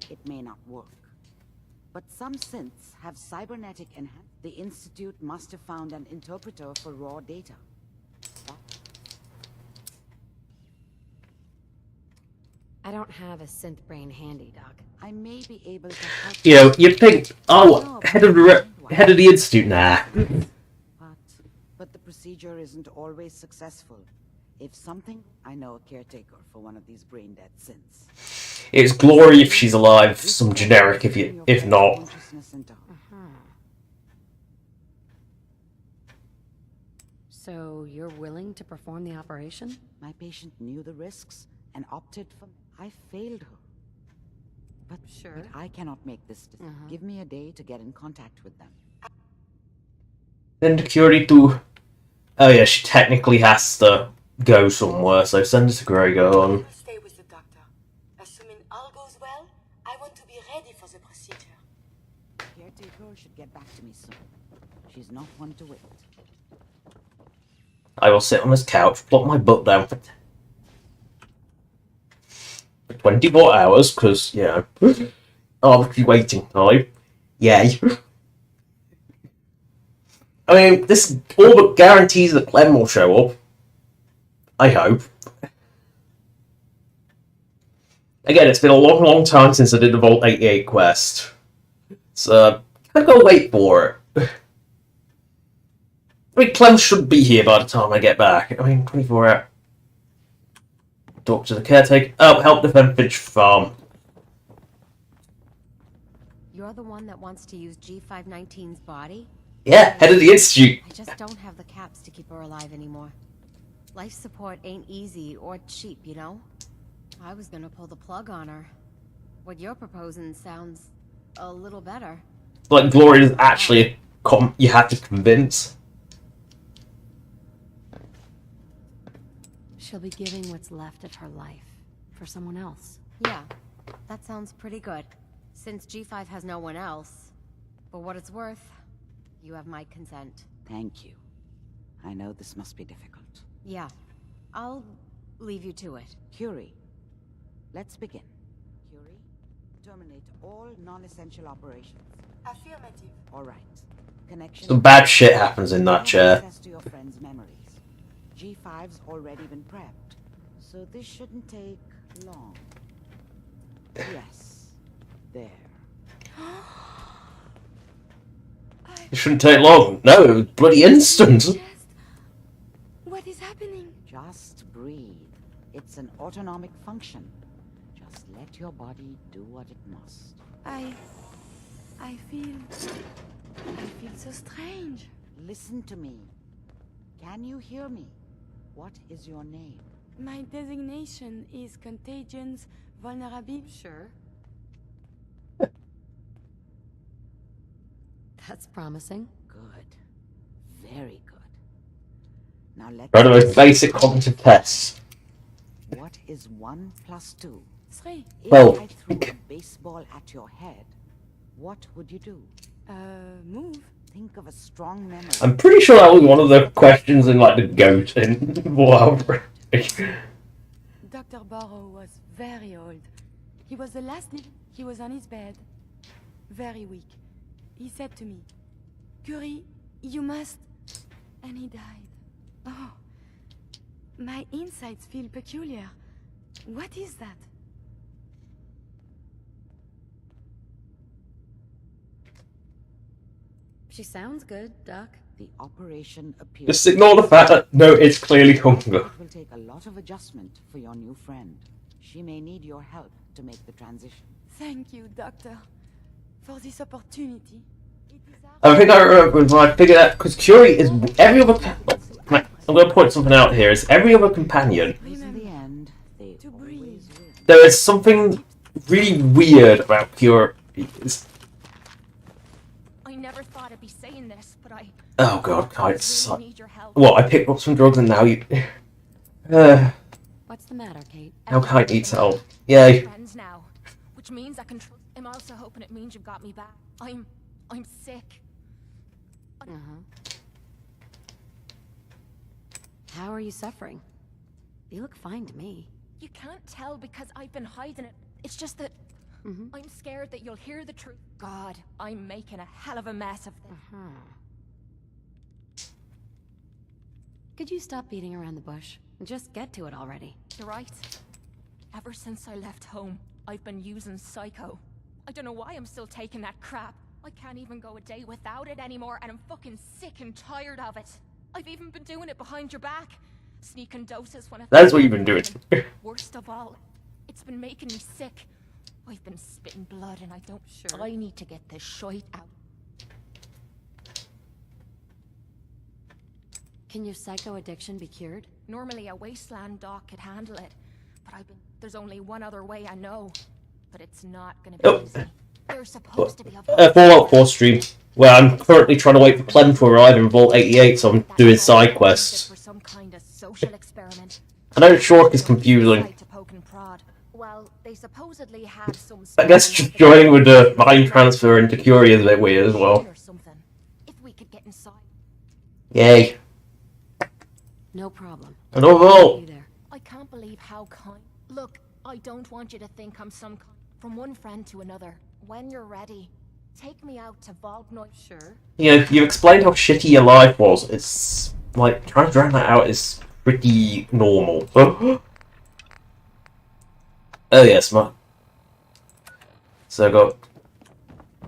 it may not work. But some synths have cybernetic enhancement. The Institute must have found an interpreter for raw data. I don't have a synth brain handy, Doc. I may be able to help You know, you'd think, oh, head of the Institute, nah. But the procedure isn't always successful. If something, I know a caretaker for one of these brain-dead synths. It's Glory if she's alive, some generic if not. So you're willing to perform the operation? My patient knew the risks and opted for. I failed her. But Sure. I cannot make this decision. Give me a day to get in contact with them. Send Curie to... Oh yeah, she technically has to go somewhere, so send her to Gregor. I will stay with the doctor. Assuming all goes well, I want to be ready for the procedure. Caretaker should get back to me soon. She's not one to wait. I will sit on this couch, plop my butt down for 24 hours, because, you know, arbitrary waiting time. Yay. I mean, this all but guarantees that Clem will show up. I hope. Again, it's been a long, long time since I did the Vault 88 quest. So, I'm gonna wait for it. I mean, Clem should be here by the time I get back. I mean, 24 hours. Talk to the caretaker. Oh, help defend Finch Farm. You're the one that wants to use G519's body? Yeah, head of the Institute. I just don't have the caps to keep her alive anymore. Life support ain't easy or cheap, you know? I was gonna pull the plug on her. What you're proposing sounds a little better. Like, Glory is actually you have to convince. She'll be giving what's left of her life for someone else. Yeah, that sounds pretty good. Since G5 has no one else, For what it's worth, you have my consent. Thank you. I know this must be difficult. Yeah, I'll leave you to it. Curie, let's begin. Curie, terminate all non-essential operations. Affirmative. All right. Connection. Some bad shit happens in that chair. Access to your friend's memories. G5's already been prepped, so this shouldn't take long. Yes. There. It shouldn't take long. No, it was bloody instant. What is happening? Just breathe. It's an autonomic function. Just let your body do what it must. I feel so strange. Listen to me. Can you hear me? What is your name? My designation is Contagions Vulnerability. Sure. That's promising. Good. Very good. Now let's... One of the most basic cognitive tests. What is 1 plus 2? 3. If Well- I threw a baseball at your head, what would you do? Move. Think of a strong memory. I'm pretty sure that was one of the questions in like the GOAT in Wild. Dr. Barrow was very old. He was the last he was on his bed. Very weak. He said to me, Curie, you must... And he died. Oh. My insides feel peculiar. What is that? She sounds good, Doc. The operation appears... Just ignore the fact that no, it's clearly hunger. It will take a lot of adjustment for your new friend. She may need your help to make the transition. Thank you, Doctor, for this opportunity. It is I think I remember when I figured out because Curie is every other. I'm going to point something out here. Is every other companion. In the end, they To always breathe. win. There is something really weird about Curie. I never thought I'd be saying this, but I Oh god, it's really need your help. what I picked up some drugs and now you. What's the matter, Kate? Now Kite needs help. Yay. Friends now, which means I can. I'm also hoping it means you've got me back. I'm sick. Uh-huh. How are you suffering? You look fine to me. You can't tell because I've been hiding it. It's just that Mm-hmm. I'm scared that you'll hear the truth. God, I'm making a hell of a mess of this. Uh-huh. Could you stop beating around the bush? And just get to it already. You're right. Ever since I left home, I've been using Psycho. I don't know why I'm still taking that crap. I can't even go a day without it anymore, and I'm fucking sick and tired of it. I've even been doing it behind your back. Sneaking doses when I... That's what you've been doing. Worst of all, it's been making me sick. I've been spitting blood and I don't... Sure. I need to get this shite out. Can your psycho addiction be cured? Normally a wasteland doc could handle it, but there's only one other way I know. But it's not gonna be Oh. easy. They're supposed to be a Fallout 4 stream, where I'm currently trying to wait for Clem to arrive in Vault 88, so I'm doing side quests. For some kind of social experiment. I know Shork is confusing. To poke and prod. Well, they supposedly have some... I guess just joining with the mind transfer into Curie is a bit weird as well. Or something. If we could get inside. Yay. No problem. Another vault. You there. I can't believe how kind... Look, I don't want you to think I'm some kind... From one friend to another. When you're ready, take me out to Vault Noise. Sure. You know, you've explained how shitty your life was. It's like trying to drown that out is pretty normal. Oh yes, my. So I got.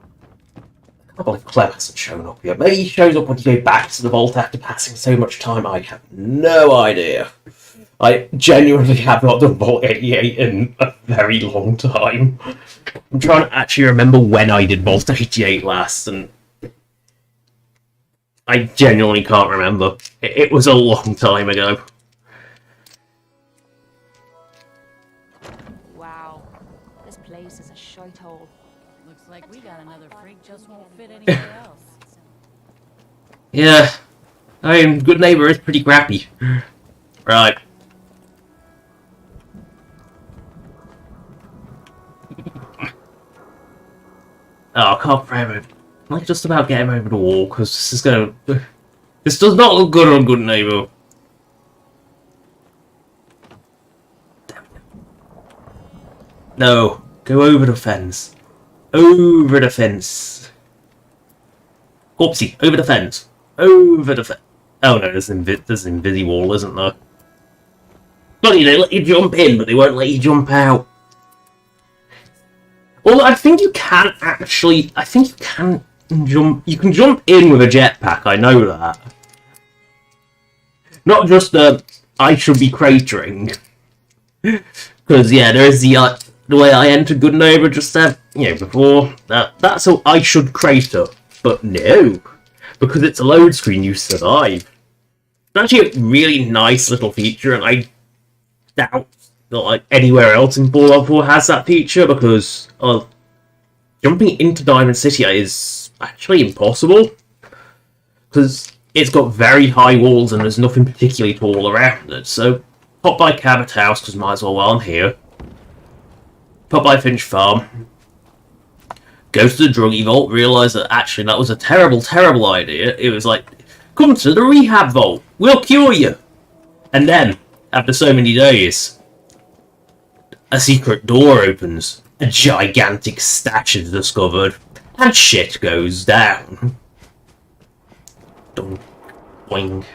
I can't believe Clem hasn't shown up yet. Maybe he shows up when you go back to the vault after passing so much time. I have no idea. I genuinely have not done Vault 88 in a very long time. I'm trying to actually remember when I did Vault 88 last, and I genuinely can't remember. It was a long time ago. Wow, this place is a shithole. Looks like we got another freak just won't fit anywhere else. Yeah, I mean, Good Neighbor is pretty crappy. Right. Oh, I can't remember. like just about get him over the wall, because this is gonna... This does not look good on Good Neighbor. No, go over the fence. Over the fence. Oopsie, over the fence. Over the fence. Oh no, there's an invisi wall, isn't there? Bloody, they let you jump in, but they won't let you jump out. Well, I think you can actually... I think you can jump... You can jump in with a jetpack, I know that. Not just I should be cratering. Because, yeah, there is the way I entered Good Neighbor just before. That's how I should crater. But no. Because it's a load screen, you survive. It's actually a really nice little feature, and I doubt that like anywhere else in Fallout 4 has that feature, because jumping into Diamond City is actually impossible. Because it's got very high walls and there's nothing particularly tall around it. So, pop by Cabot House, because might as well while I'm here. Pop by Finch Farm. Go to the druggy vault, realise that actually that was a terrible, terrible idea. It was like, come to the rehab vault, we'll cure you. And then, after so many days, a secret door opens, a gigantic stash is discovered, and shit goes down. Dunk. Boing.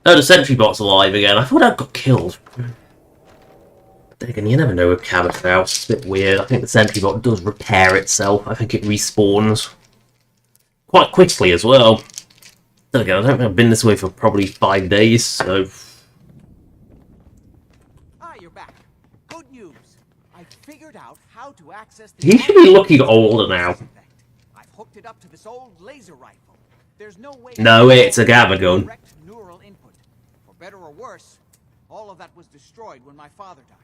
Oh, the sentry bot's alive again. I thought I got killed. Then again, you never know with Cabot House. It's a bit weird. I think the sentry bot does repair itself. I think it respawns quite quickly as well. Then again, I don't think I've been this way for probably 5 days, so... Ah, you're back. Good news. I figured out how to access the... He should be looking older now. I've hooked it up to this old laser rifle. There's no way... No, it's a gamma gun. Direct neural input. For better or worse, all of that was destroyed when my father died.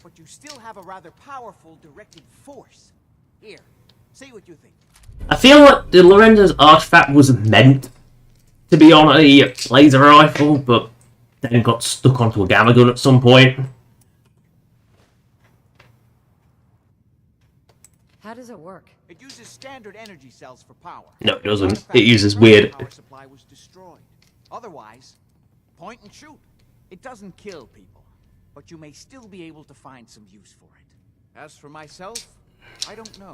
But you still have a rather powerful directed force. Here, say what you think. I feel like the Lorenzo's artifact was meant to be on a laser rifle, but then got stuck onto a gamma gun at some point. How does it work? It uses standard energy cells for power. No, it doesn't. It uses weird... Power supply was destroyed. Otherwise, point and shoot. It doesn't kill people, but you may still be able to find some use for it. As for myself, I don't know.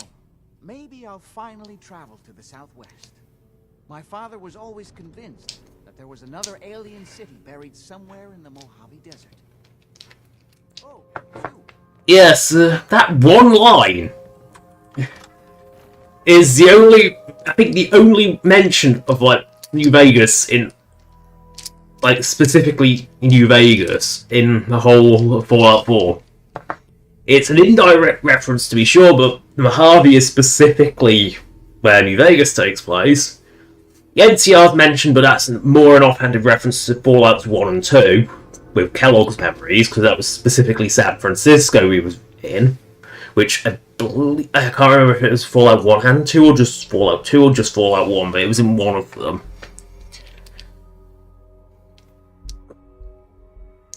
Maybe I'll finally travel to the southwest. My father was always convinced that there was another alien city buried somewhere in the Mojave Desert. Oh, you. Yes, that one line is the only, I think the only mention of, like, New Vegas in, like, specifically New Vegas in the whole Fallout 4. It's an indirect reference to be sure, but Mojave is specifically where New Vegas takes place. The NCR's mentioned, but that's more an offhanded reference to Fallouts 1 and 2, with Kellogg's memories, because that was specifically San Francisco he was in, which I believe, I can't remember if it was Fallout 1 and 2, or just Fallout 2, or just Fallout 1, but it was in one of them.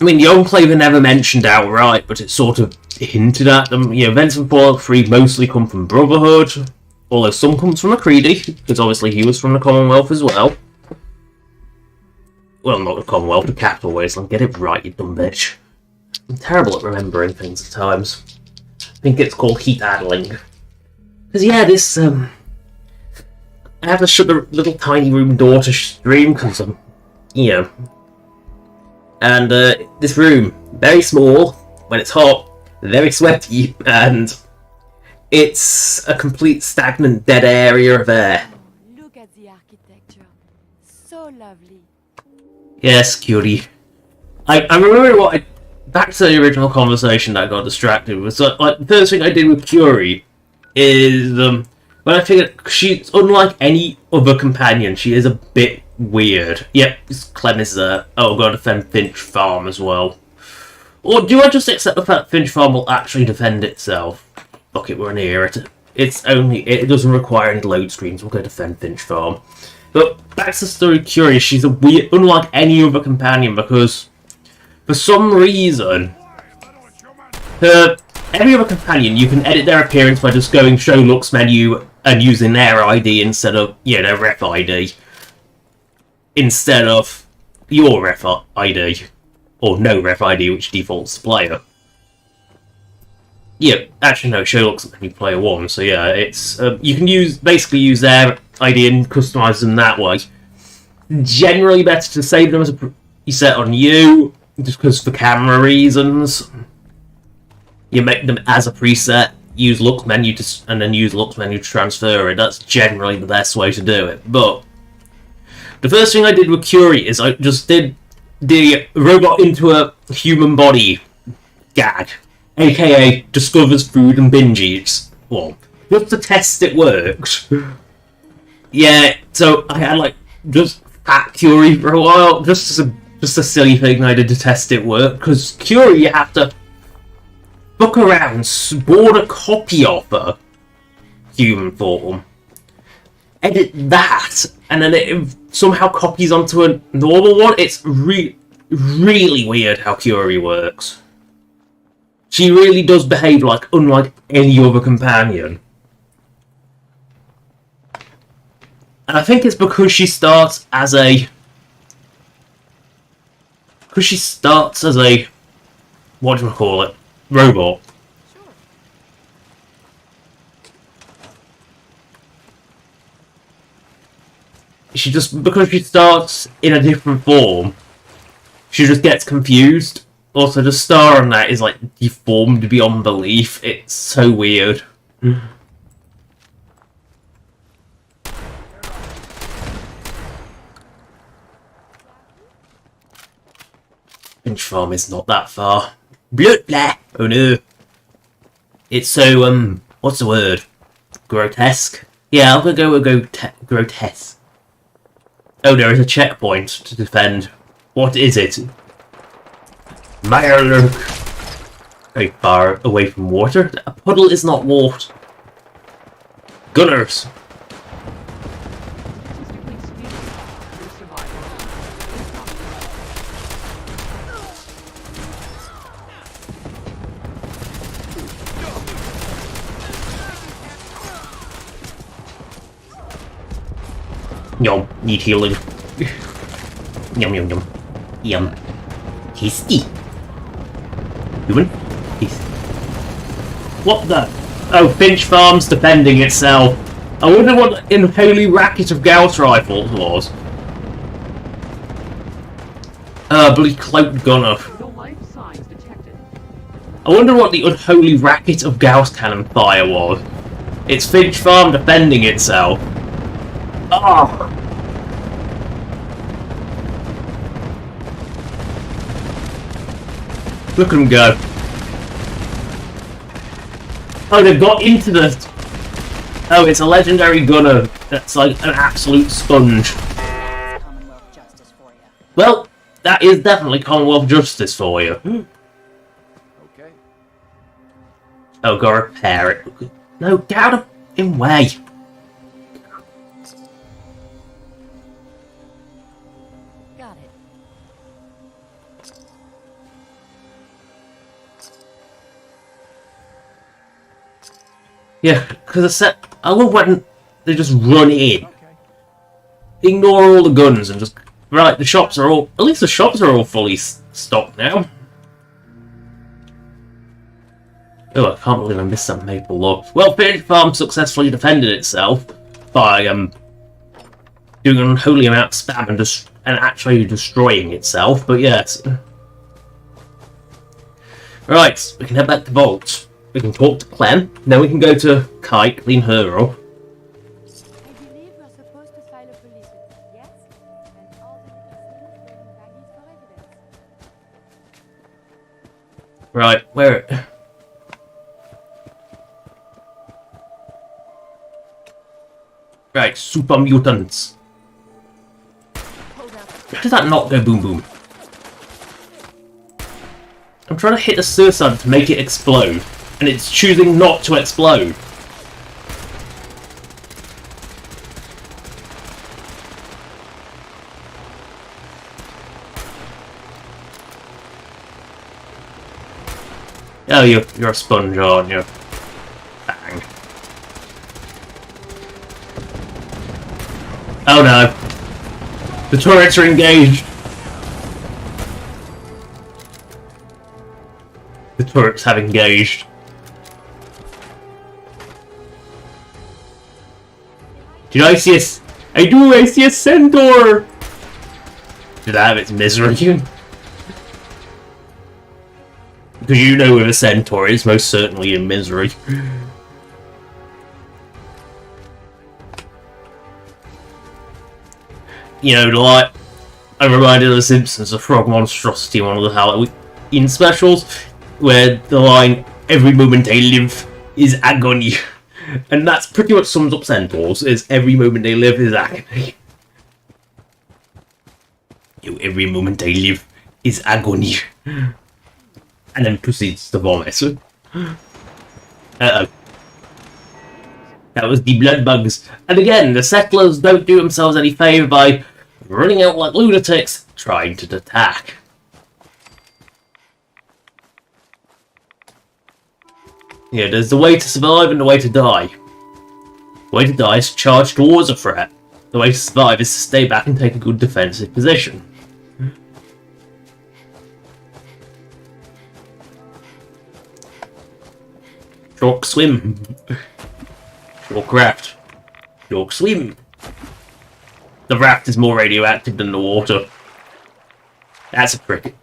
I mean, the Enclave are never mentioned outright, but it's sort of hinted at them. You know, events in Fallout 3 mostly come from Brotherhood, although some comes from MacCready, because obviously he was from the Commonwealth as well. Well, not the Commonwealth, the Capital Wasteland. Get it right, you dumb bitch. I'm terrible at remembering things at times. I think it's called heat addling. Because, yeah, this, I have to shut the little tiny room door to stream, because I'm, you know... And this room, very small, when it's hot, very sweaty, and it's a complete stagnant dead area of air. Look at the architecture. So lovely. Yes, cutie. I remember what back to the original conversation that I got distracted, was like the first thing I did with Curie is, when I figured she's unlike any other companion, she is a bit weird. Yep, Clem is there. Oh, I've got to defend Finch Farm as well. Or do I just accept the fact Finch Farm will actually defend itself? Fuck it, we're in here. It doesn't require any load screens. We'll go defend Finch Farm. But back to the story Curious, she's a weird, unlike any other companion, because for some reason her every other companion, you can edit their appearance by just going show looks menu and using their ID instead of, their ref ID. Instead of your ref ID. Or no ref ID, which defaults to player. Yeah, actually no, show looks menu player 1, so yeah, it's, you can basically use their ID and customize them that way. Generally better to save them as a preset on you, just because for camera reasons. You make them as a preset, use look menu and then use looks menu to transfer it. That's generally the best way to do it. But the first thing I did with Curie is I just did the robot into a human body gag, aka discovers food and binge eats. Well, just to test it worked. Yeah, so I had just at Curie for a while, just a silly thing I did to test it worked. Because Curie, you have to book around, board a copy of her human form, edit that, and then it somehow copies onto a normal one. It's really weird how Curie works. She really does behave unlike any other companion. And I think it's because she starts as a... what do you call it? Robot. Because she starts in a different form, she just gets confused. Also, the star on that is deformed beyond belief. It's so weird. Finch Farm is not that far. Blah blah. Oh no. It's so what's the word? Grotesque. Yeah, I'm gonna go with grotesque. Oh, there is a checkpoint to defend. What is it? Mirelurk. Very far away from water. A puddle is not water. Gunners. Yum, need healing. Yum yum yum. Yum. Tasty. Human? Tasty. What the? Oh, Finch Farm's defending itself. I wonder what the unholy racket of Gauss rifles was. Bloody cloaked gunner. I wonder what the unholy racket of Gauss cannon fire was. It's Finch Farm defending itself. Oh! Look at them go. Oh, they've got into the... Oh, it's a legendary gunner that's like an absolute sponge. Well, that is definitely Commonwealth justice for you. Okay. Oh, gotta repair it. No, get out of in way. Got it. Yeah, because I love when they just run in. Ignore all the guns and just... Right, the shops are all... At least the shops are all fully stocked now. Oh, I can't believe I missed that maple log. Well, Finch Farm successfully defended itself by doing an unholy amount of spam and actually destroying itself, but yes. Right, we can head back to Vault. We can talk to Clem, then we can go to Kite, clean her up. I believe we're supposed to file a police report, yes? And all the little things going baggies for evidence. Right, where... Right, super mutants. How did that not go boom boom? I'm trying to hit the suicide to make it explode, and it's choosing not to explode. Oh, you're a sponge, aren't you? Bang. Oh no. The turrets are engaged. The turrets have engaged. Did I see a... I see a centaur! Did I have its misery? Because you know with a centaur, it's most certainly in misery. You know, like, I'm reminded of The Simpsons, the frog monstrosity, one of the Halloween specials, where the line, "Every moment they live is agony." And that's pretty much sums up centaurs, is every moment they live is agony. Every moment they live is agony. And then proceeds to vomit. Uh-oh. That was the blood bugs. And again, the settlers don't do themselves any favour by running out like lunatics, trying to attack. Yeah, there's the way to survive and the way to die. The way to die is to charge towards a threat. The way to survive is to stay back and take a good defensive position. Shark swim. Shark raft. Shark swim. The raft is more radioactive than the water. That's a cricket.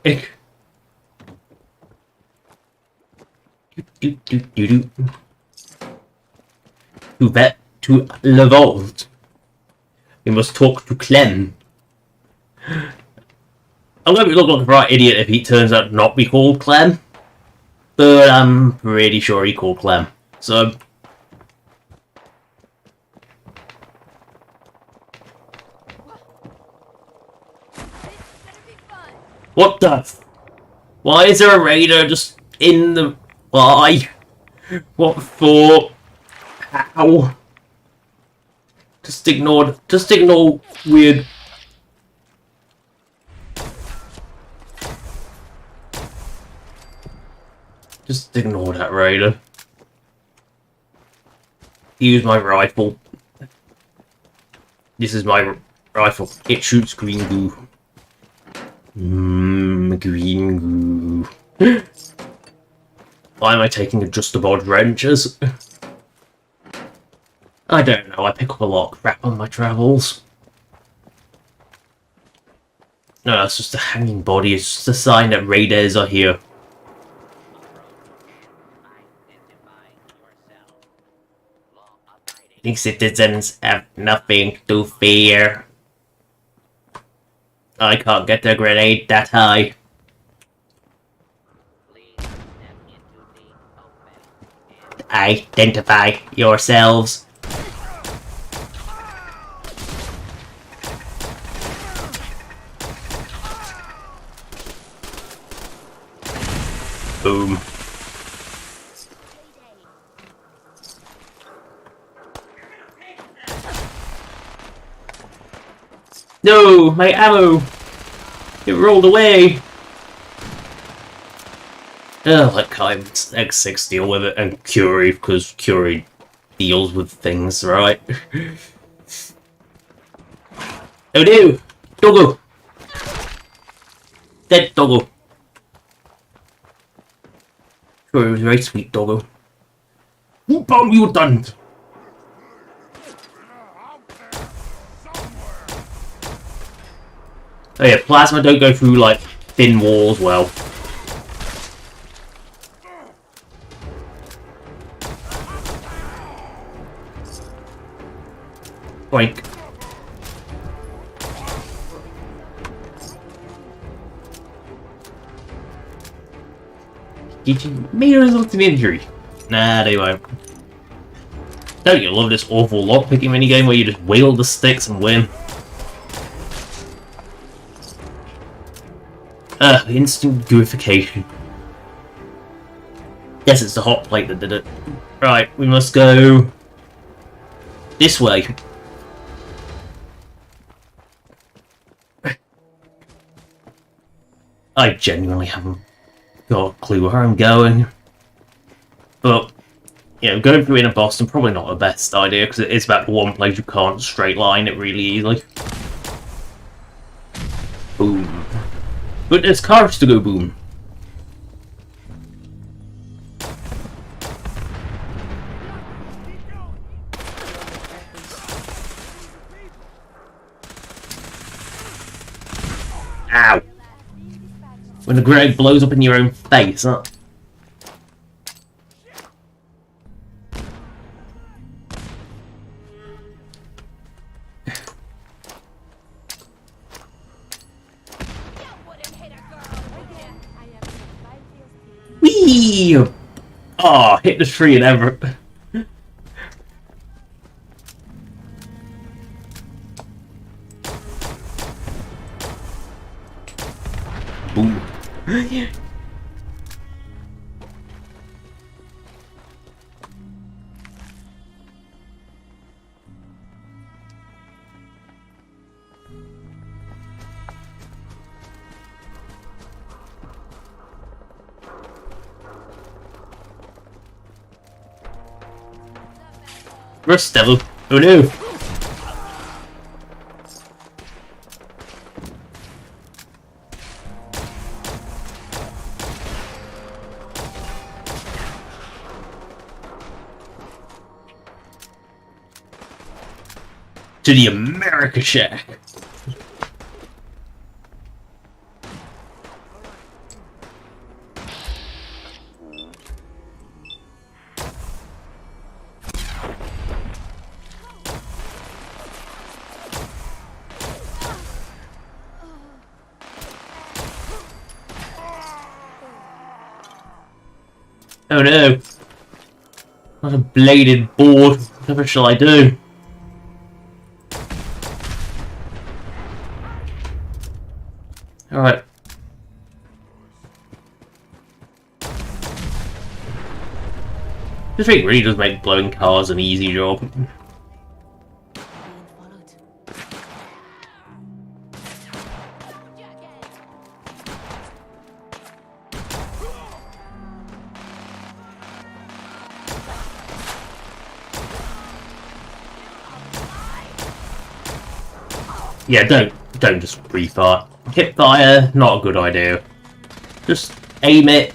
To Le Vault. We must talk to Clem. I'm going to look like a right idiot if he turns out to not be called Clem. But I'm pretty sure he called Clem. So... What the... Why is there a raider just in the... Why? What for? How? Just ignore weird... Just ignore that raider. Use my rifle. This is my rifle. It shoots green goo. Green goo. Why am I taking adjustable wrenches? I don't know, I pick up a lot of crap on my travels. No, that's just a hanging body, it's just a sign that raiders are here. The citizens have nothing to fear. I can't get a grenade that high. Identify yourselves. Boom. No, my ammo! It rolled away! Let Kai's X6 deal with it, and Curie, because Curie deals with things, right? Oh no! Doggo! Dead doggo! Curie was a very sweet doggo. Who bomb you done? Oh yeah, plasma don't go through, like, thin walls well. Boink. May result in injury. Nah, they won't. Don't you love this awful lockpicking minigame where you just wield the sticks and win? Instant purification. Yes, it's the hot plate that did it. Right, we must go this way. I genuinely haven't got a clue where I'm going. But, you know, going through Inner Boston probably not the best idea, because it is about the one place you can't straight line it really easily. Boom. But there's cars to go boom. Ow! When the grenade blows up in your own face, huh? Whee! Oh, hit the tree and ever. Boom. Rust Devil. Oh no. To the America Shack. Oh no. Not a bladed board. Whatever shall I do? Alright. This thing really does make blowing cars an easy job. Yeah, don't just refire. Hip fire, not a good idea. Just aim it.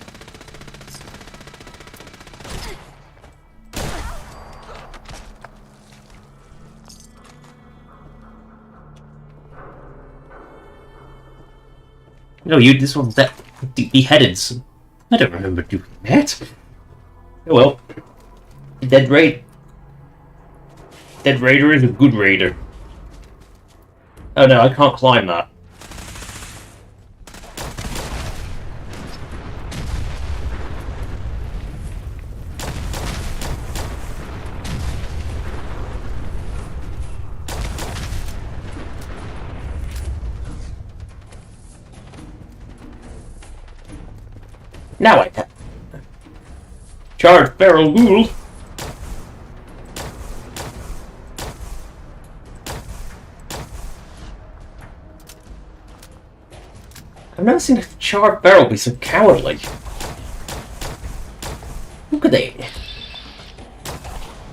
No, this one's beheaded. I don't remember doing that. Oh well. Dead Raider is a good raider. Oh no, I can't climb that. Now I can. Charge barrel ghoul. I've never seen a charred barrel be so cowardly. Look at it.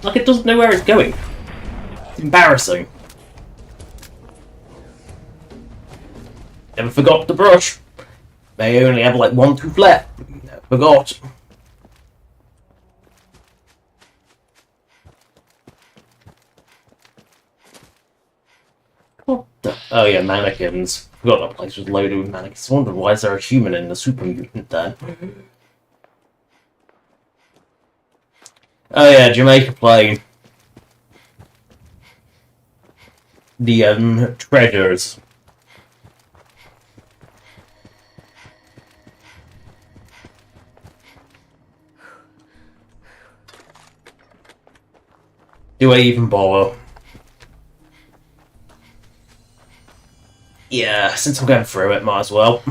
Like it doesn't know where it's going. It's embarrassing. Never forgot the brush. They only have like 1 tooth left. Never forgot. What the? Oh yeah, mannequins. Forgot that place was loaded with mannequins. I wonder why is there a human in the super mutant then? Oh yeah, Jamaica Plain. The treasures. Do I even bother? Yeah, since I'm going through it, might as well.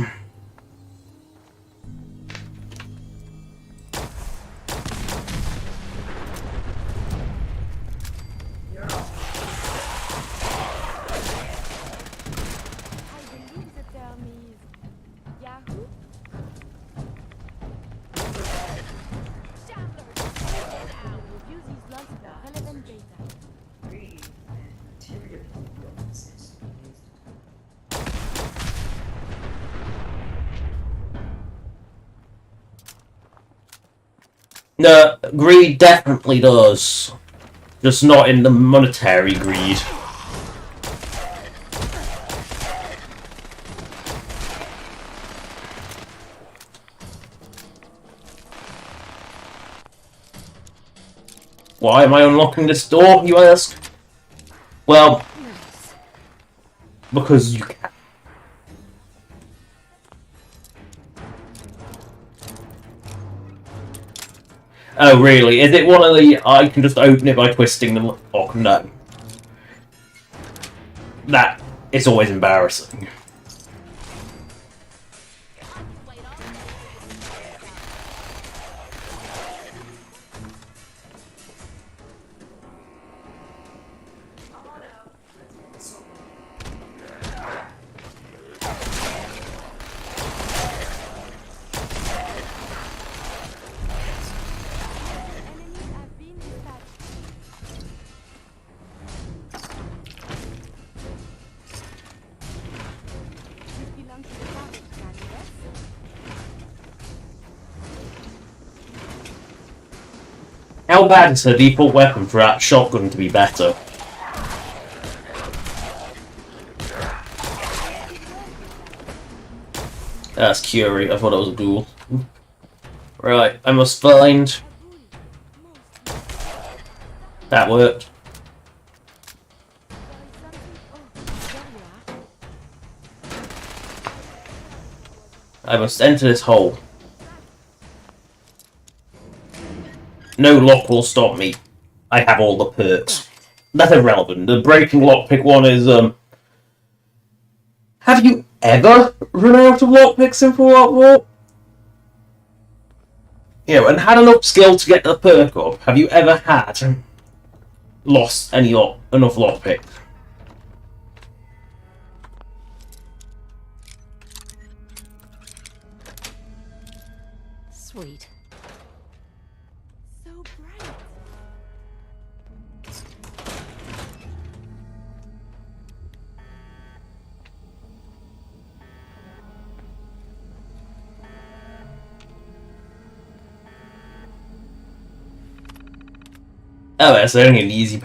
No, greed definitely does. Just not in the monetary greed. Why am I unlocking this door, you ask? Well, because you can. Oh, really? Is it one of the... I can just open it by twisting the lock? No. That is always embarrassing. How bad is her default weapon for that shotgun to be better? That's Curie. I thought it was a ghoul. Right, I must find... That worked. I must enter this hole. No lock will stop me. I have all the perks. That's irrelevant. The breaking lockpick one is, Have you ever run out of lockpicks in Fallout 4? You know, and had enough skill to get the perk up. Have you ever had lost enough lockpicks? Sweet. So bright. Oh, that's only an easy...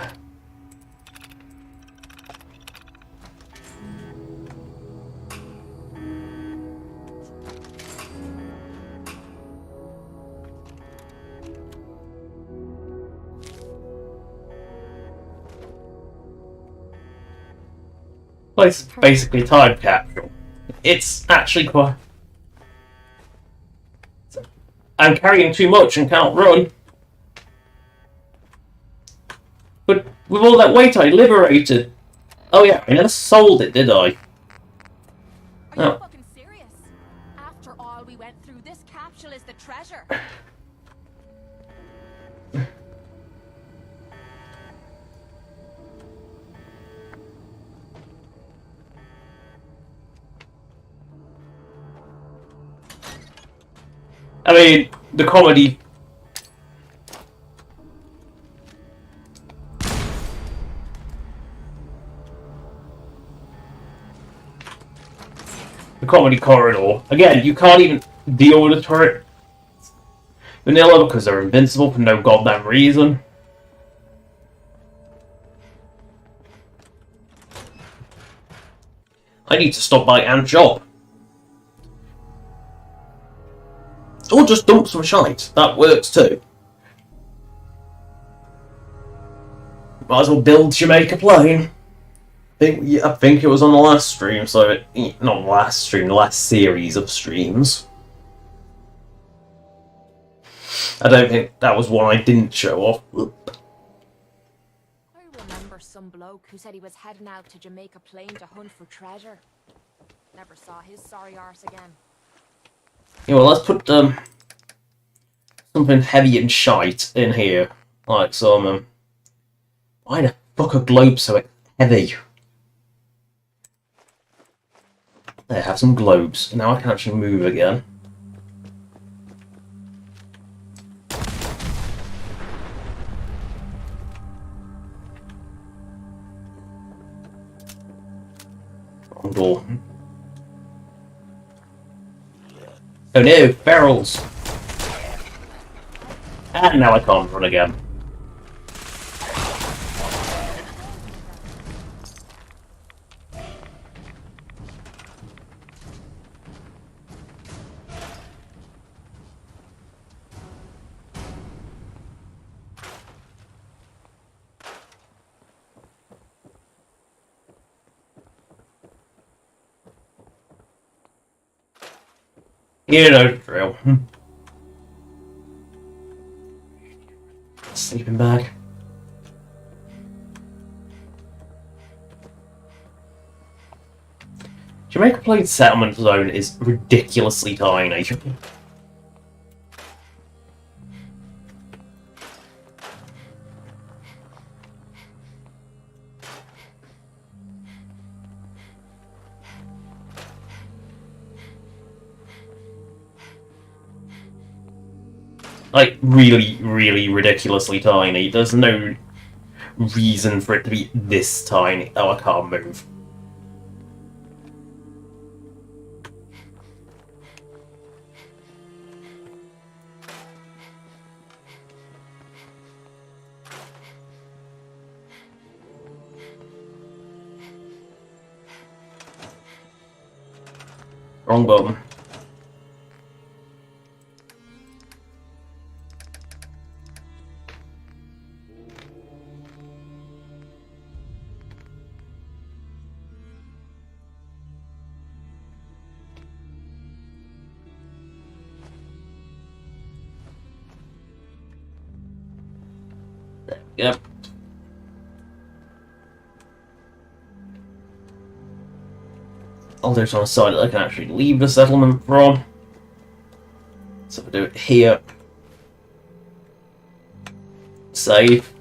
Well, it's basically time capsule. It's actually quite... I'm carrying too much and can't run. But with all that weight I liberated... Oh yeah, I never sold it, did I? Are you Oh. fucking serious? After all we went through, this capsule is the treasure. I mean, the comedy... The comedy corridor. Again, you can't even deal with the turret vanilla because they're invincible for no goddamn reason. I need to stop by and shop. Or just dump some shite. That works too. Might as well build Jamaica plane. I think it was on the last stream, so not the last stream, the last series of streams. I don't think that was one I didn't show off. I remember some bloke who said he was heading out to Jamaica Plain to hunt for treasure. Never saw his sorry arse again. Yeah, well, let's put something heavy and shite in here, like some. Why the fuck are globes so heavy? There, have some globes. Now I can actually move again. Wrong door. Oh no, barrels! Ow! And now I can't run again. You know the drill. Sleeping bag. Jamaica Plain settlement zone is ridiculously tiny. Like, really, really ridiculously tiny. There's no reason for it to be this tiny. Oh, I can't move. Wrong button. Yep. There's on a side that I can actually leave the settlement from. So if I do it here, save,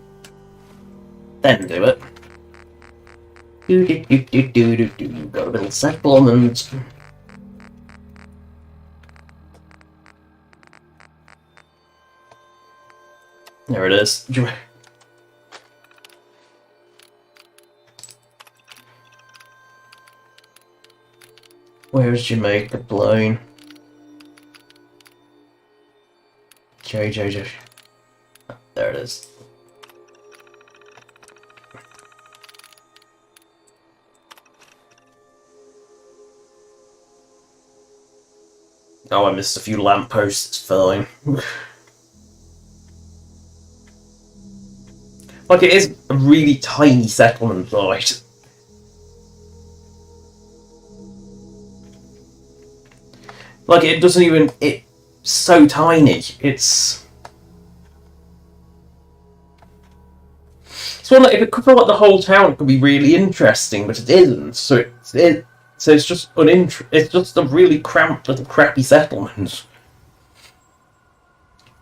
then do it. Got a little settlement. There it is. Where's Jamaica Plain? JJ. There it is. Oh, I missed a few lampposts. It's fine. Like, it is a really tiny settlement, right? Like, it doesn't even... It's so tiny. It's one that if it could fill up the whole town, it could be really interesting, but it isn't. So it's just it's just a really cramped little crappy settlement.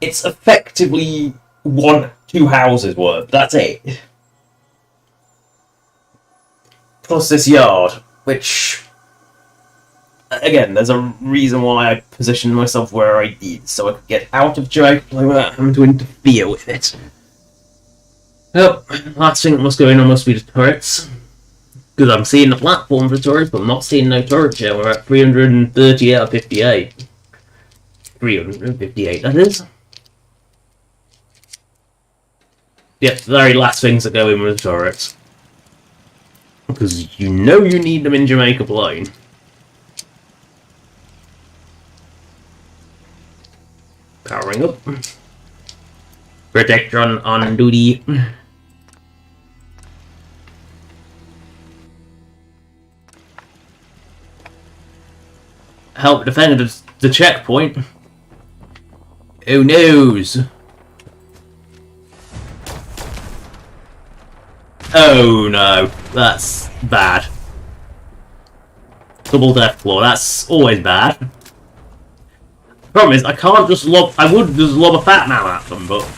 It's effectively 2 houses worth. That's it. Plus this yard, which... Again, there's a reason why I positioned myself where I did, so I could get out of Jamaica without having to interfere with it. Well, last thing that must go in must be the turrets. Because I'm seeing the platform for turrets, but I'm not seeing no turrets yet. We're at 330 out of 58. 358, that is. Yep, the very last things that go in with the turrets. Because you know you need them in Jamaica Plain. Powering up. Protector on duty. Help defend the checkpoint. Who knows? Oh no, that's bad. Double death claw, that's always bad. The problem is, I can't just lob... I would just lob a fat man at them, but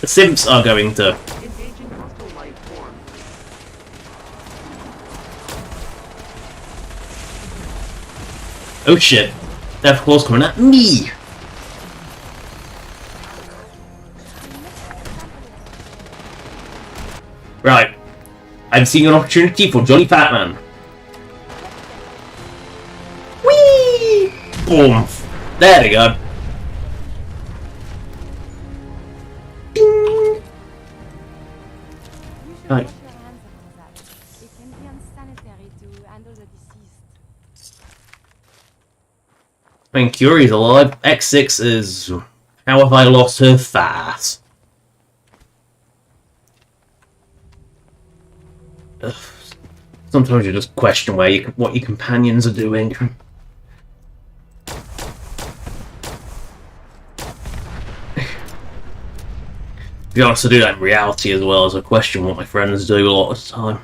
the simps are going to... Oh shit. Death claw's coming at me! Right. I'm seeing an opportunity for Johnny Fatman. Whee! Boom! There we go. Right. Wash your hands after that. It can be unsanitary to handle the deceased. I mean, Curie's alive. X6 is... How have I lost her fast? Ugh. Sometimes you just question what your companions are doing. To be honest, I do that in reality as well as I question what my friends do a lot of the time.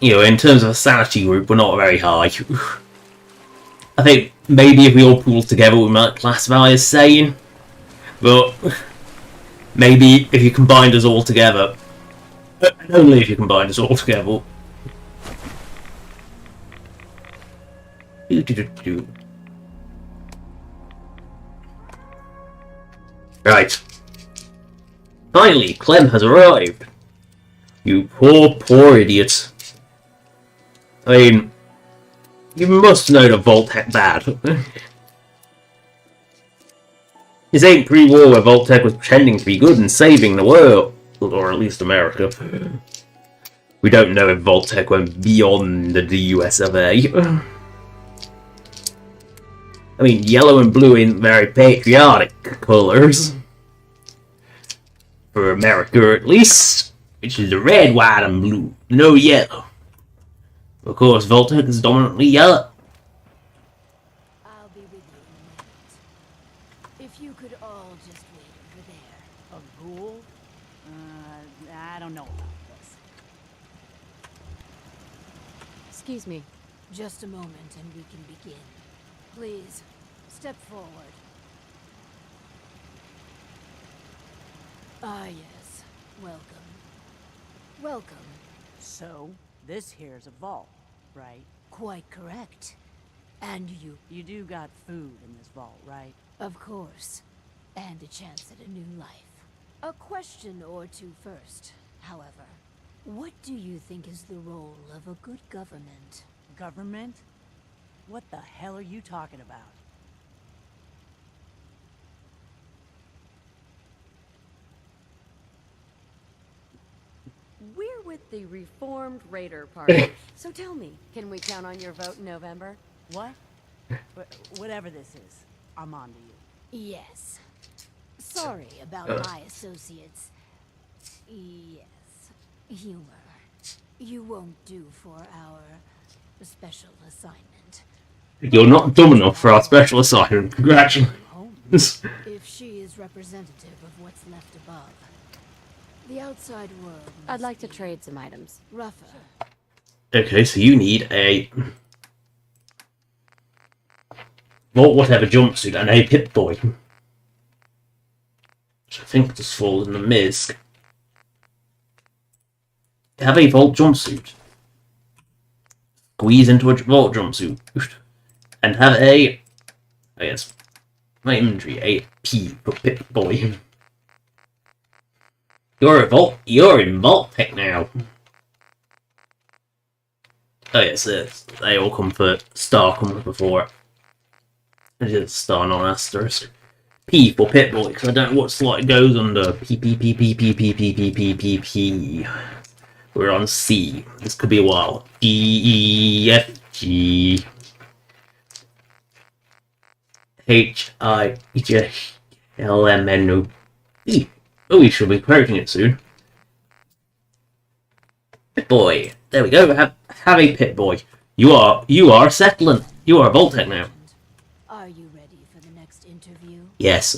You know, in terms of a sanity group, we're not very high. I think maybe if we all pooled together, we might classify as sane. But maybe if you combined us all together, and only if you combined us all together. Right. Finally, Clem has arrived. You poor idiot. I mean, you must know the Vault-Tec bad. This ain't pre-war where Vault-Tec was pretending to be good and saving the world. Or at least America. We don't know if Vault-Tec went beyond the US of A. I mean, yellow and blue ain't very patriotic colours. For America, at least. Which is the red, white, and blue. No yellow. Of course, Vault-Tec is dominantly yellow. I'll be with you in a minute. If you could all just wait over there. A ghoul? I don't know about this. Excuse me. Just a moment and we can begin. Please, step forward. Ah, yes. Welcome. Welcome. So, this here's a vault, right? Quite correct. And you, You do got food in this vault, right? of course. And a chance at a new life. A question or two first, however. What do you think is the role of a good government? Government? What the hell are you talking about? We're with the Reformed Raider Party. So tell me, can we count on your vote in November? What? Whatever this is, I'm on to you. Yes. Sorry about my associates. Yes. Humor. You won't do for our special assignment. You're not dumb enough for our special assignment. Congratulations. If she is representative of what's left above. The outside world I'd must like to be trade some items. rougher. Okay, so you need a... Well, whatever jumpsuit and a Pip-Boy. Which I think just falls in the MISC. Have a Vault jumpsuit. Squeeze into a Vault jumpsuit. And have a... I guess... My inventory, a P for Pip-Boy. You're in Vault-Tec now. Oh yes, they all come for star comes before it. It is star non asterisk. P for Pip-Boy, because I don't know what slot it goes under. P. We're on C. This could be a while. D, E, F, G, H, I, J, L, M, N, O, P. Oh, we should be approaching it soon. Pip-Boy. There we go. Have a Pip-Boy. You are settling. You are a Vault-Tec now. Are you ready for the next interview? Yes.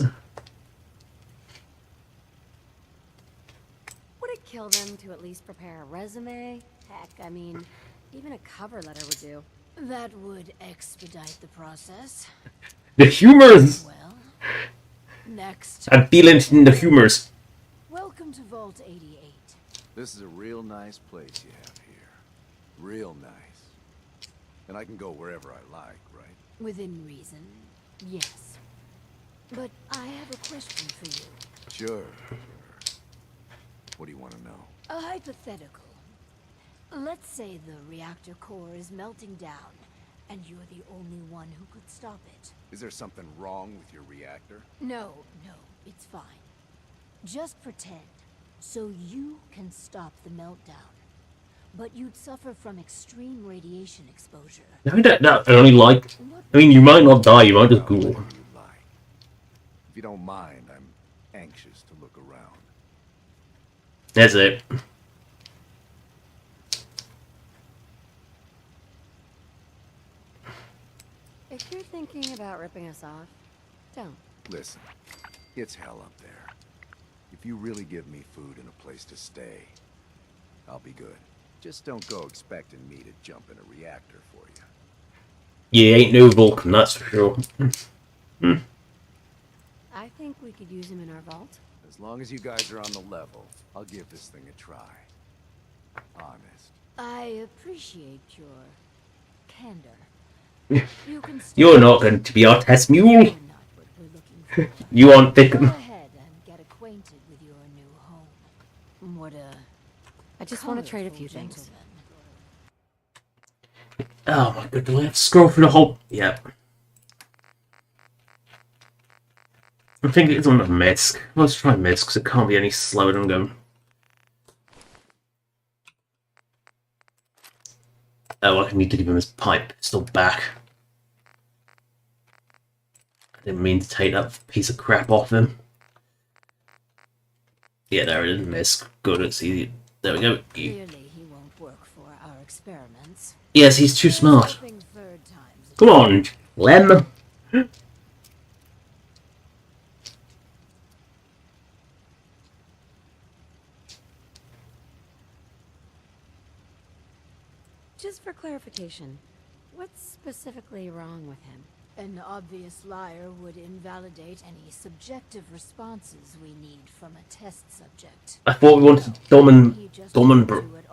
Would it kill them to at least prepare a resume? Heck, I mean, even a cover letter would do. That would expedite the process. The humors. Well, next. I'm feeling in the humors. Welcome to Vault 88. This is a real nice place you have here. Real nice. And I can go wherever I like, right? Within reason, yes. But I have a question for you. Sure. What do you want to know? A hypothetical. Let's say the reactor core is melting down, and you're the only one who could stop it. Is there something wrong with your reactor? No, it's fine. Just pretend, so you can stop the meltdown. But you'd suffer from extreme radiation exposure. No, no, only like. I mean, you might not die, you might just Well, go. whatever you like. If you don't mind, I'm anxious to look around. That's it. If you're thinking about ripping us off, don't. Listen, it's hell up there. If you really give me food and a place to stay, I'll be good. Just don't go expecting me to jump in a reactor for you. Yeah, ain't no Vulcan, that's for sure. I think we could use him in our vault. As long as you guys are on the level, I'll give this thing a try. Honest. I appreciate your candor. You can You're not going to be our test mule. You're not what we're looking for. You aren't thick. Go ahead and get acquainted with your new home. What a I just want to trade a few things. gentleman. Oh my god, do I have to scroll through the whole... Yep. I think it's on the Misk. Let's try Misk, because it can't be any slower than going. Oh, I need to give him his pipe. It's still back. I didn't mean to take that piece of crap off him. Yeah, there it is, Misk. Good, it's easy. There we go. Clearly he won't work for our experiments. Yes, he's too smart. Hoping third time's a Come on, Lem. Just for clarification, what's specifically wrong with him? An obvious liar would invalidate any subjective responses we need from a test subject. I thought we wanted dumb and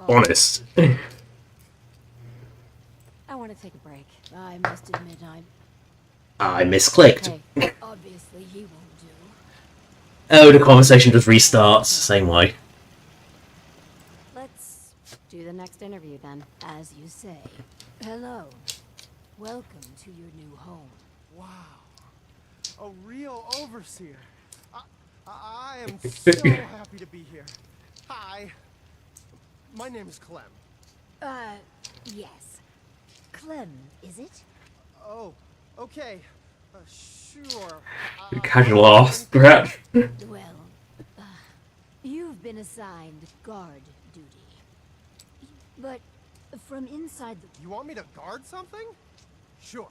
honest. I want to take a break. I must admit I misclicked. Okay. obviously he won't do. Oh, the conversation just restarts. Same way. Let's do the next interview then. As you say. Hello. Welcome to your new home. Wow. A real overseer. I am so happy to be here. Hi. My name is Clem. Yes. Clem, is it? Oh, okay. Sure. Casual ass, perhaps. Well, you've been assigned guard duty. But from inside the... You want me to guard something? Sure.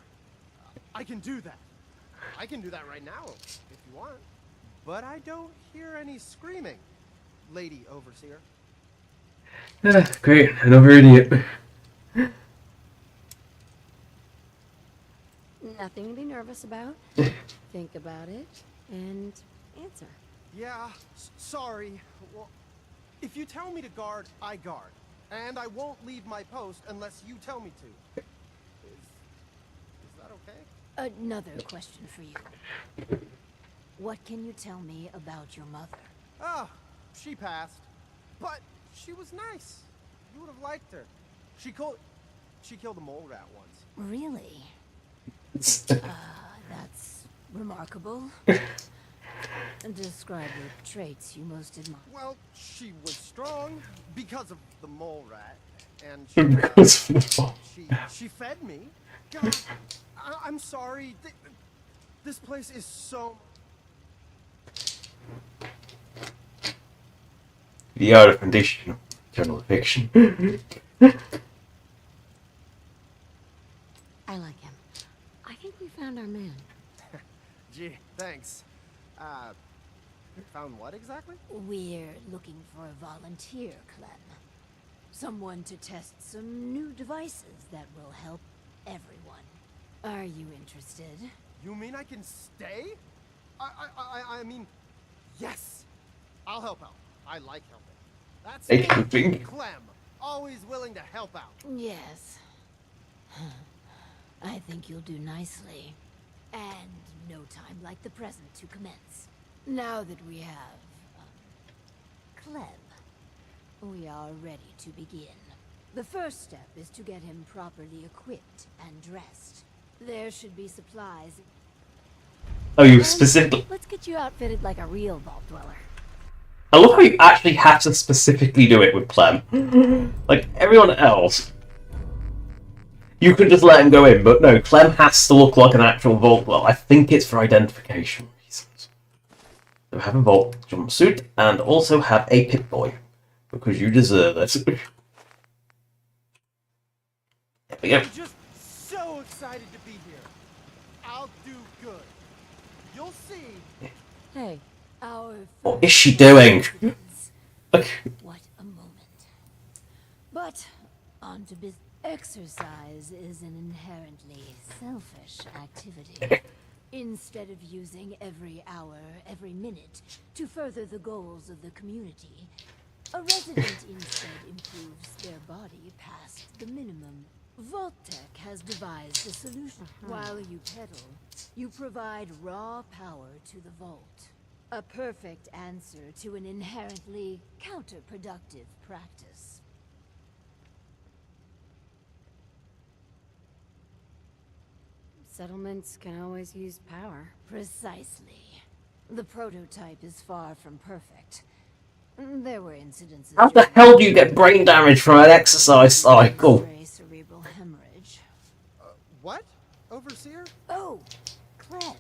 I can do that. I can do that right now, if you want. But I don't hear any screaming, Lady Overseer. Great, another idiot. Nothing to be nervous about. Think about it and answer. Yeah, sorry. Well, if you tell me to guard, I guard. And I won't leave my post unless you tell me to. Is that okay? Another question for you. What can you tell me about your mother? Ah, she passed. But she was nice. You would have liked her. She killed a mole rat once. Really? That's remarkable. Describe the traits you most admire. Well, she was strong because of the mole rat, and she fed me. God, I'm sorry. This place is so... The art of condition, eternal fiction. I like him. I think we found our man. Gee, thanks. Found what exactly? We're looking for a volunteer, Clem. Someone to test some new devices that will help everyone. Are you interested? You mean I can stay? I mean, yes. I'll help out. I like helping. That's me, Clem. Always willing to help out. Yes. I think you'll do nicely. And no time like the present to commence. Now that we have, Clem, we are ready to begin. The first step is to get him properly equipped and dressed. There should be supplies. Oh, you specifically... Let's get you outfitted like a real vault dweller. I love how you actually have to specifically do it with Clem. Like, everyone else, you can just let him go in, but no, Clem has to look like an actual Vault. Well, I think it's for identification reasons. So have a Vault jumpsuit, and also have a Pip-Boy, because you deserve it. There we go. I'm just so excited to be here. I'll do good. You'll see. Hey, our What is she doing? what a moment. But on to business. Exercise is an inherently selfish activity. Instead of using every hour, every minute to further the goals of the community, a resident instead improves their body past the minimum. Vault-Tec has devised a solution. While you pedal, you provide raw power to the Vault. A perfect answer to an inherently counterproductive practice. Settlements can always use power. Precisely. The prototype is far from perfect. There were incidences. How the hell do you get brain damage from an exercise cycle? Cerebral hemorrhage. What? Overseer? Oh, Clem.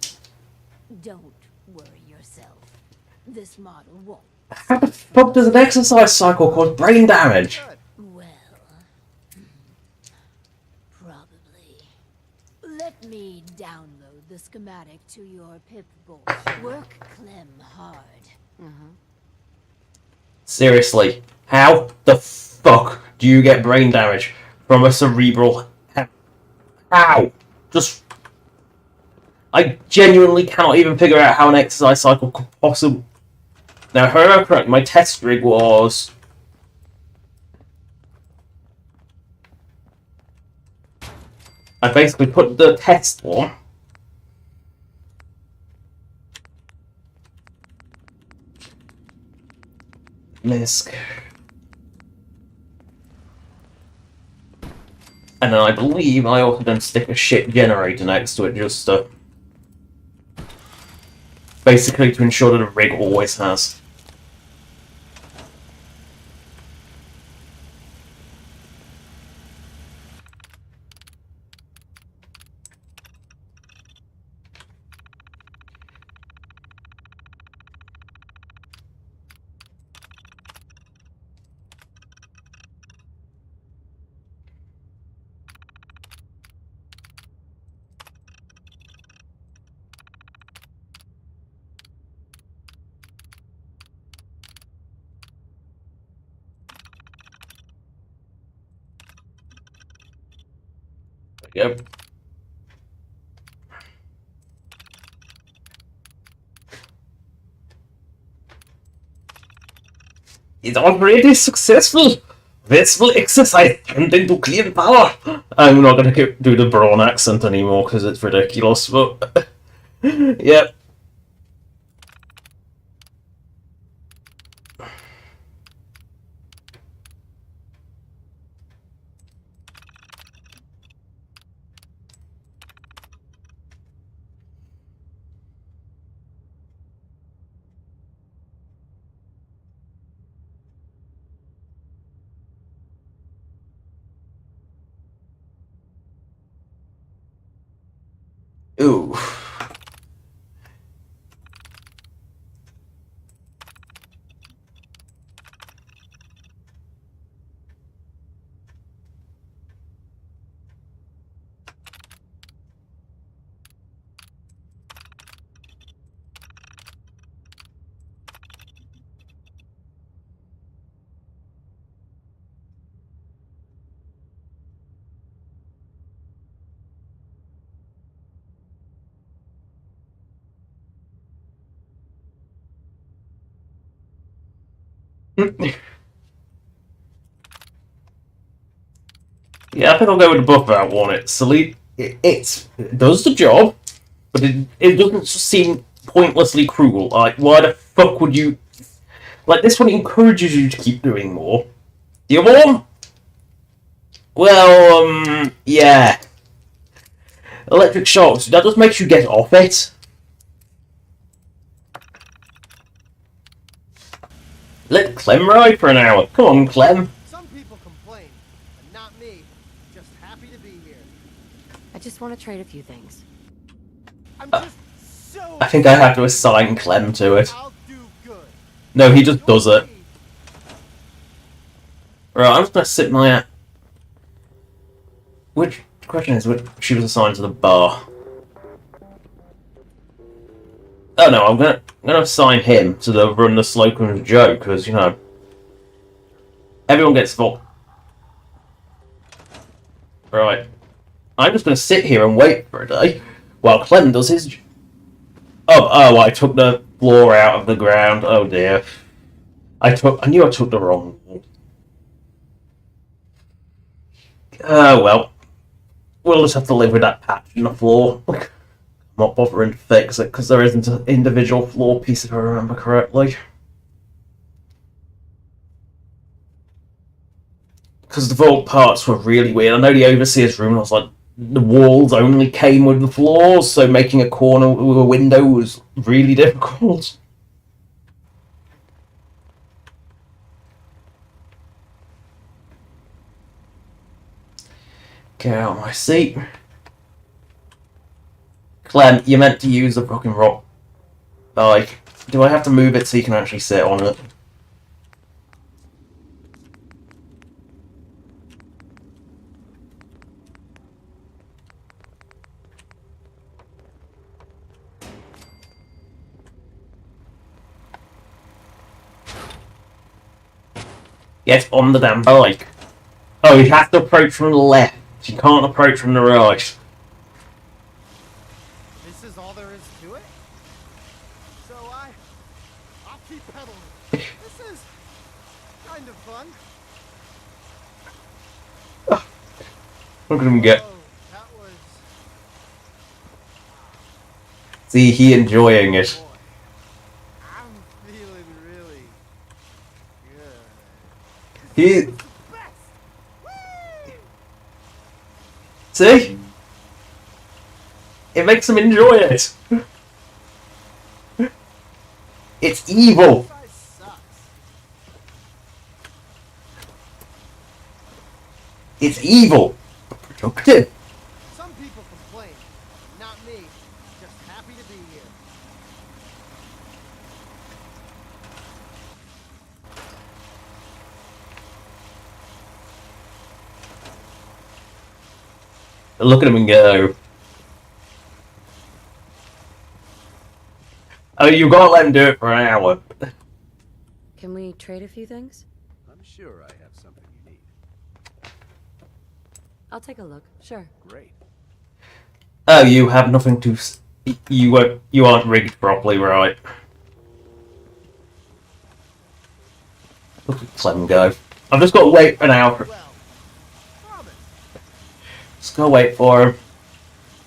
Don't worry yourself. This model won't. How the fuck does an exercise cycle cause brain damage? Well, probably. Let me download the schematic to your Pip-Boy. Work Clem hard. Seriously, how the fuck do you get brain damage from a cerebral? How? Just, I genuinely cannot even figure out how an exercise cycle could possibly. Now, if I remember correctly, my test rig was. I basically put the test one. Misc. And then I believe I also then stick a shit generator next to it just to... basically to ensure that a rig always has. Yep. It's already successful! This will exercise turned into clean power! I'm not gonna do the Braun accent anymore because it's ridiculous, but... yep. Ooh. Yeah, I think I'll go with both that one. It does the job, but it doesn't seem pointlessly cruel. Like, why the fuck would you... Like, this one encourages you to keep doing more. The other one? Well, yeah. Electric shocks, that just makes you get off it. Let Clem ride for an hour. Come on, Clem. Some people complain, but not me. Just happy to be here. I just want to trade a few things. I'm just so I think I have to assign Clem to it. I'll do good. No, he just does it. Right, I'm just gonna sit my... Which question is which she was assigned to the bar? Oh no, I'm gonna assign him to the run the Slocum's Joe, because, you know, everyone gets full. Right. I'm just gonna sit here and wait for a day while Clem does his... Oh, I took the floor out of the ground. Oh dear. I knew I took the wrong one. Well. We'll just have to live with that patch in the floor. I'm not bothering to fix it, because there isn't an individual floor piece if I remember correctly. Because the vault parts were really weird. I know the Overseer's room was like, the walls only came with the floors, so making a corner with a window was really difficult. Get out of my seat. Clem, you meant to use the fucking rock. Like, do I have to move it so you can actually sit on it? Get on the damn bike. Oh, you have to approach from the left. You can't approach from the right. This is all there is to it? So I'll keep pedaling. This is kind of fun. Look at him get. Whoa, that was... See, he enjoying it. Boy, I'm feeling really good. He... Best! See? It makes him enjoy it. It's evil. It's evil. But productive. Some people complain. Not me. Just happy to be here. Look at him and go. Oh, you gotta let him do it for an hour. Can we trade a few things? I'm sure I have something you need. I'll take a look. Sure. Great. Oh, you have nothing to... You aren't rigged properly, right? Look at Clem go. I've just got to wait an hour. Well, promise. Just gotta wait for him.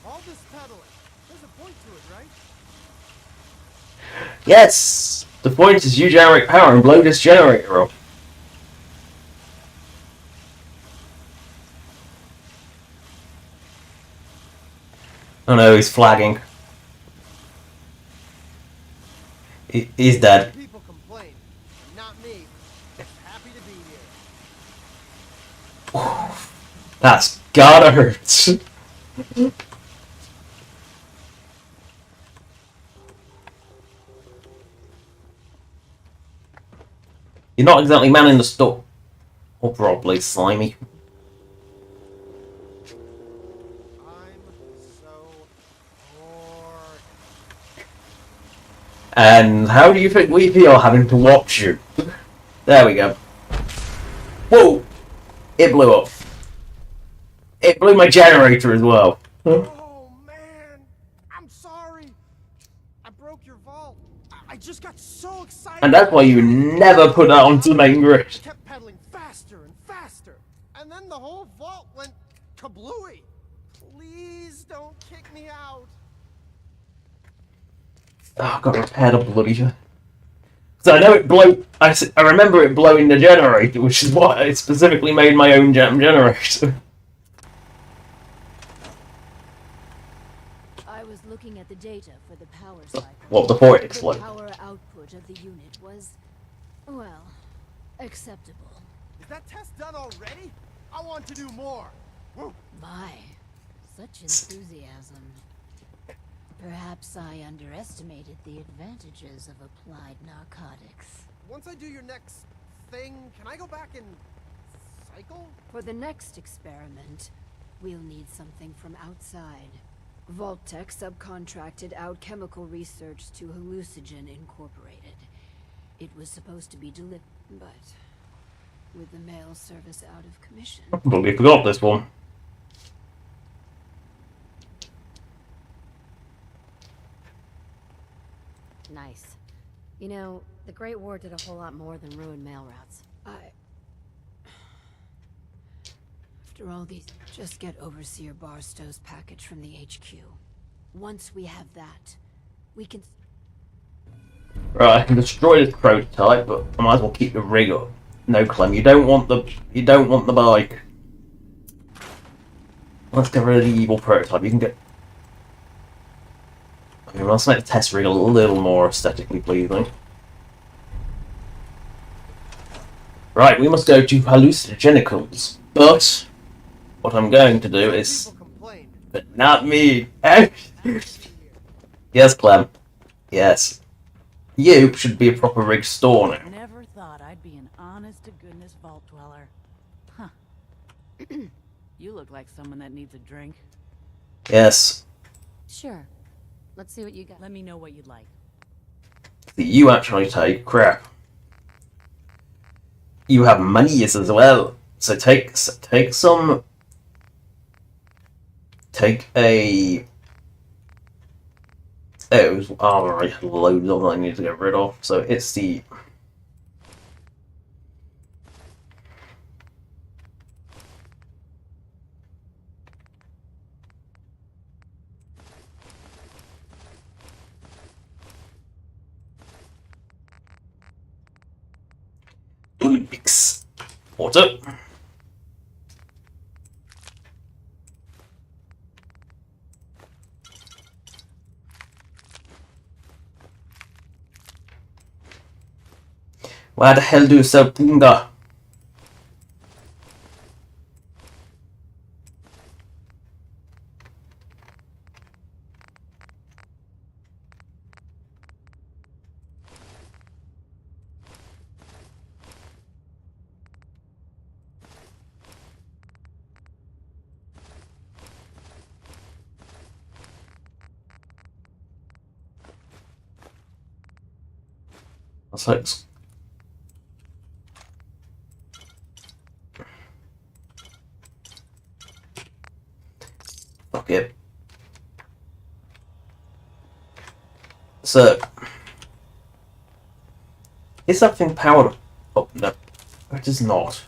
All this pedaling. There's a point to it, right? Yes! The point is you generate power and blow this generator up. Oh no, he's flagging. He's dead. People complain. Not me. Just happy to be here. That's gotta hurt. You're not exactly manning the stuff up properly, Slimy. I'm so bored. And how do you think we feel having to watch you? There we go. Whoa! It blew up. It blew my generator as well. Oh man, I'm sorry. I broke your vault. I just got so excited. And that's why you never put that onto the main grid. Kept pedaling faster and faster, and then the whole vault went kablooey. Please don't kick me out. Oh, I've got to repair the bloody... So I know it blew... I remember it blowing the generator, which is why I specifically made my own generator. I was looking at the data for the power cycle. What, before it The exploded? power output of the unit was, well, Acceptable. Is that test done already? I want to do more. Woo. My, such enthusiasm. Perhaps I underestimated the advantages of applied narcotics. Once I do your next thing, can I go back and cycle? For the next experiment, we'll need something from outside. Vault-Tec subcontracted out chemical research to Hallucinogen Incorporated. It was supposed to be delivered, but with the mail service out of commission. I completely forgot this one. Nice. You know, the Great War did a whole lot more than ruin mail routes. After all these, just get Overseer Barstow's package from the HQ. Once we have that, we can... Right, I can destroy this prototype, but I might as well keep the rig up. No, Clem, you don't want the bike. Let's get rid of the evil prototype. You can get... I mean, let's make the test rig a little more aesthetically pleasing. Right, we must go to hallucinogenicals, but what I'm going to do is... But not me! Yes, Clem. Yes. You should be a proper rig store now. Never thought I'd be an honest-to-goodness vault dweller. Huh. You look like someone that needs a drink. Yes. Sure. Let's see what you got. Let me know what you'd like. You actually take crap. You have monies as well. So take some... Take a... Oh, alright, loads of them I need to get rid of. So it's the... Olympics. Water. Why the hell do you sell Punga? That's like... Fuck it. So... Is that thing powered? Oh, no. It is not.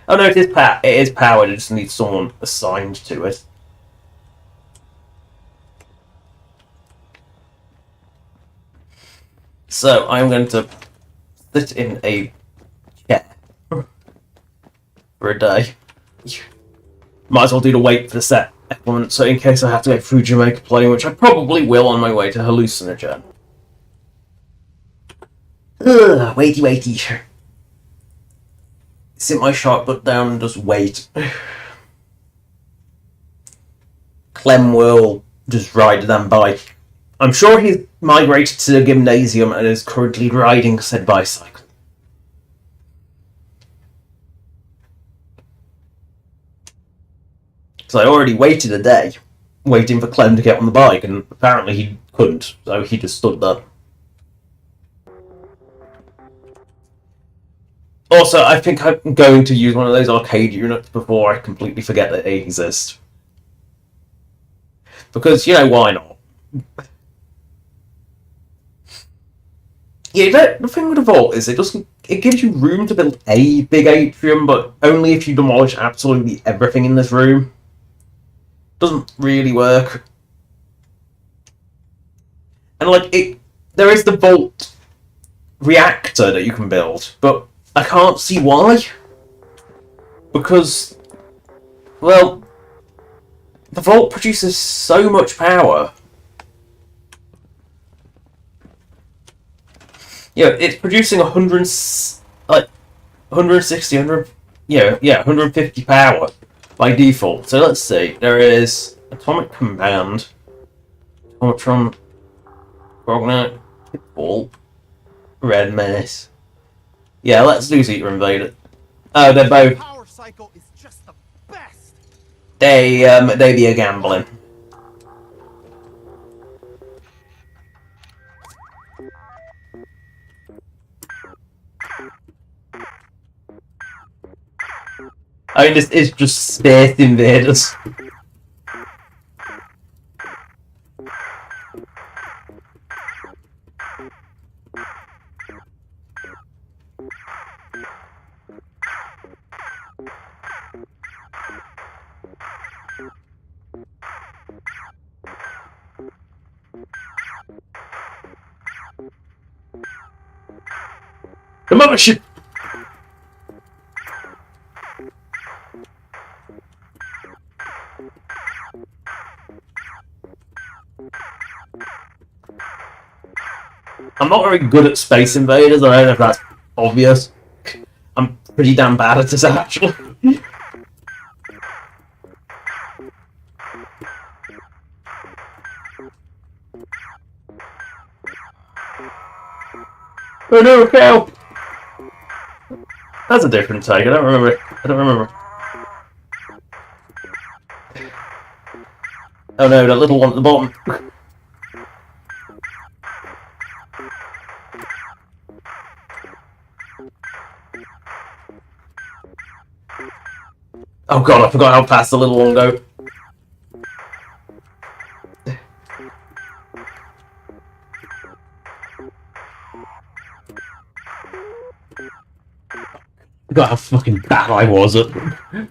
Oh no, it is powered, it just needs someone assigned to it. So, I'm going to sit in a chair for a day. Might as well do the wait for the set element, so in case I have to go through Jamaica Plain, which I probably will on my way to Hallucinogen. Ugh, waity. Sit my sharp butt down and just wait. Clem will just ride the damn bike. I'm sure he's migrated to the gymnasium and is currently riding said bicycle. So I already waited a day, waiting for Clem to get on the bike, and apparently he couldn't, so he just stood there. Also, I think I'm going to use one of those arcade units before I completely forget that they exist. Because, you know, why not? Yeah, the thing with a vault is it gives you room to build a big atrium, but only if you demolish absolutely everything in this room. Doesn't really work. And like there is the vault reactor that you can build, but I can't see why. Because, well, the vault produces so much power. Yeah, it's producing 160, 150 power by default. So let's see. There is Atomic Command, Automatron, Cognite, Pitfall, Red Menace. Yeah, let's do Zeta Invader. Oh, they're both. Power cycle is just the best. They be a gambling. I mean, this is just Space Invaders. The mothership! I'm not very good at Space Invaders, I don't know if that's obvious. I'm pretty damn bad at this, actually. Oh no, cow! That's a different take, I don't remember it. I don't remember. Oh no, that little one at the bottom. Oh god, I forgot how fast the little one go. I forgot how fucking bad I was at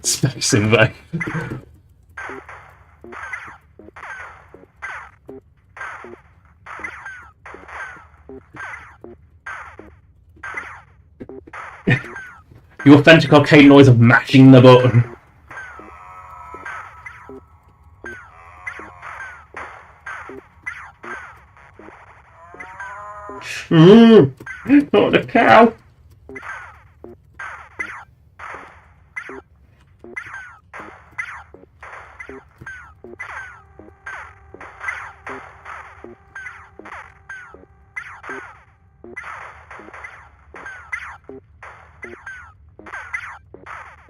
Space Invaders. The authentic arcade noise of mashing the button. Not the cow.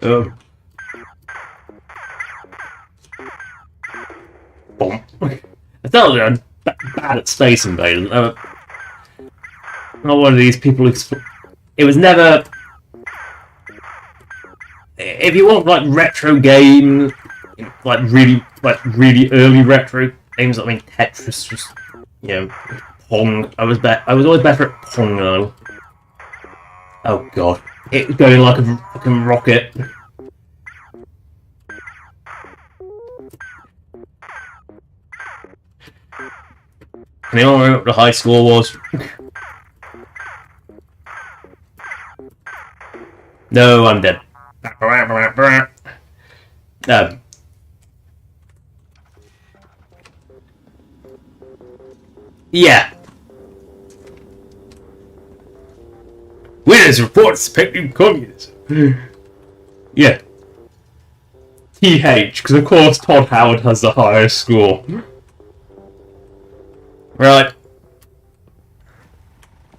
Boom. I told you I'm bad at Space Invaders. Not one of these people who... It was never... If you want, like, retro games, like really early retro games, I mean, Tetris, just, you know, Pong. I was always better at Pong, though. Oh, God. It was going like a fucking rocket. Can anyone remember what the high score was? No, I'm dead. Yeah. Winners report suspecting communism. Yeah. TH, because of course Todd Howard has the highest score. Right.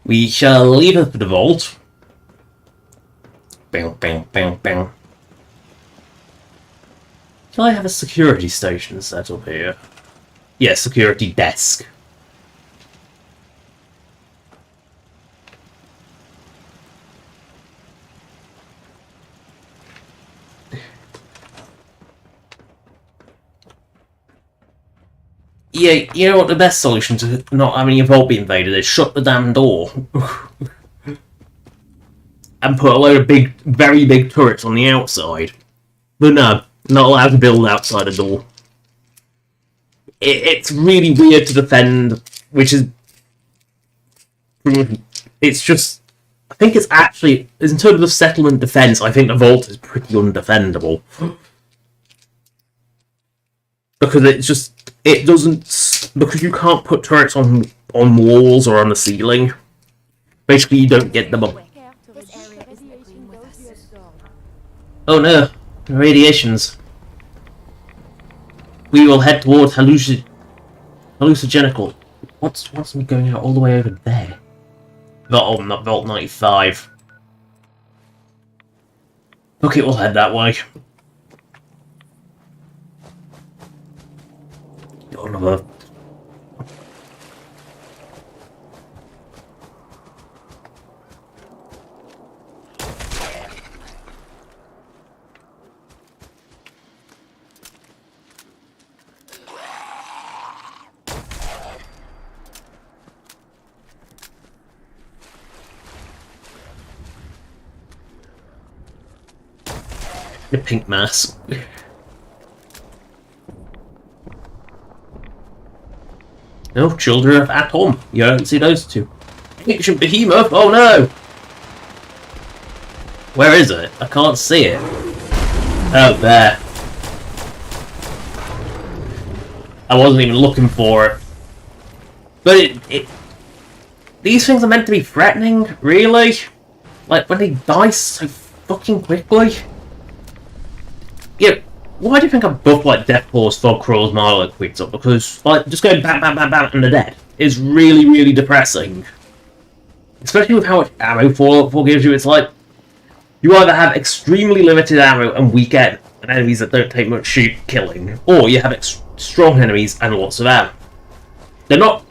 We shall leave it for the vault. Bang, bang, bang, bang. Can I have a security station set up here? Yeah, security desk. Yeah, you know what the best solution to not having your vault be invaded is? Shut the damn door. And put a load of big, very big turrets on the outside. But no, not allowed to build outside a door. It's really weird to defend, which is... It's just... I think it's actually... In terms of settlement defense, I think the vault is pretty undefendable. Because it's just... It doesn't... Because you can't put turrets on walls or on the ceiling. Basically, you don't get them up. This area isn't agreeing with us. Oh no, radiations. We will head towards hallucinogenical. What's going out all the way over there? Vault 95. Okay, we'll head that way. Got another. The pink mass. No, children of Atom. You don't see those two. Ancient behemoth. Oh no! Where is it? I can't see it. Oh, there. I wasn't even looking for it. But these things are meant to be threatening, really? Like, when they die so fucking quickly? Yeah, why do you think I buff like Death Claws, Fog Crawls, Marlow Quicks up? Because, like, just going bam, bam, bam, bam, and they're dead is really, really depressing. Especially with how much ammo Fallout 4 gives you, it's like, you either have extremely limited ammo and weak enemies that don't take much killing, or you have strong enemies and lots of ammo. They're not,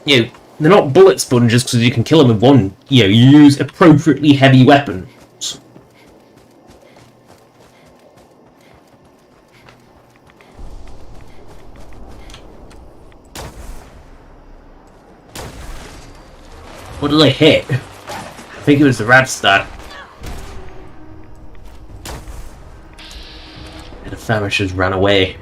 they're not bullet sponges because you can kill them with one, you use appropriately heavy weapons. What did I hit? I think it was the Radstad. And the famished just ran away.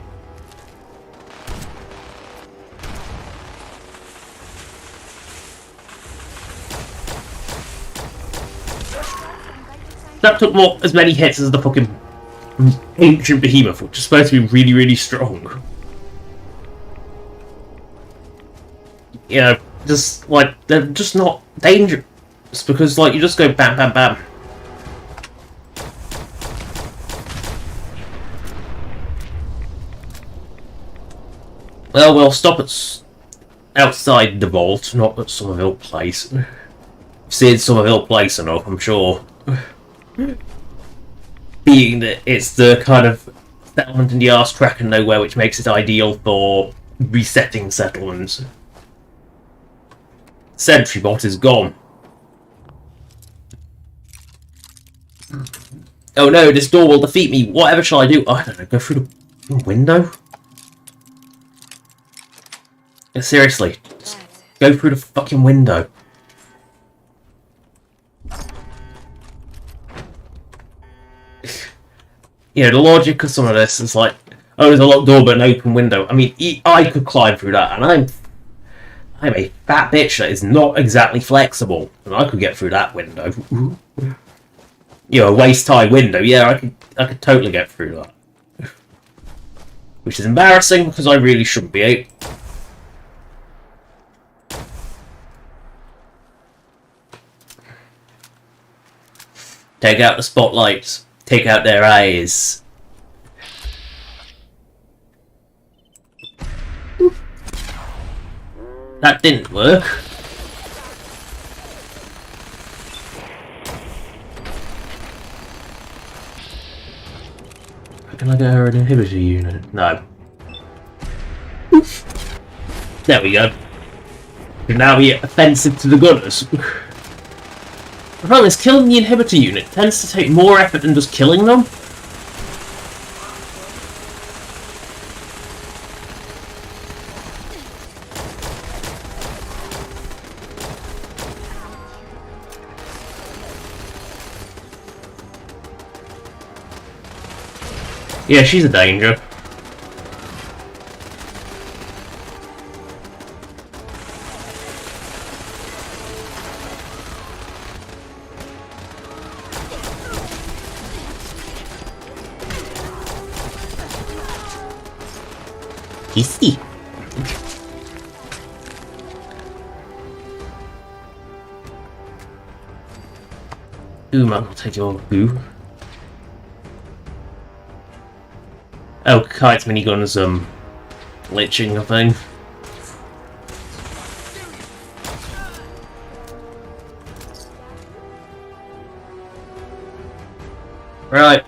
That took as many hits as the fucking ancient behemoth, which is supposed to be really, really strong. You know, just like they're just not dangerous because like you just go bam, bam, bam. Well, we'll stop at outside the vault, not at Somerville Place. I've seen Somerville Place enough, I'm sure. Being that it's the kind of settlement in the arse crack of nowhere which makes it ideal for resetting settlements. Sentry bot is gone. Oh no, this door will defeat me. Whatever shall I do? Oh, I don't know, go through the window? Yeah, seriously, just go through the fucking window. The logic of some of this is like, oh, there's a locked door but an open window. I mean, I could climb through that, and I'm a fat bitch that is not exactly flexible, and I could get through that window. A waist-high window. Yeah, I could totally get through that. Which is embarrassing because I really shouldn't be able. Take out the spotlights. Take out their eyes. That didn't work. Can I get her an inhibitor unit? No. There we go. Can now be offensive to the gunners. The problem is, killing the inhibitor unit tends to take more effort than just killing them. Yeah, she's a danger. Easy. Ooh, man, I'll take your boo. Oh, Kite's minigun's, glitching, I think. Right.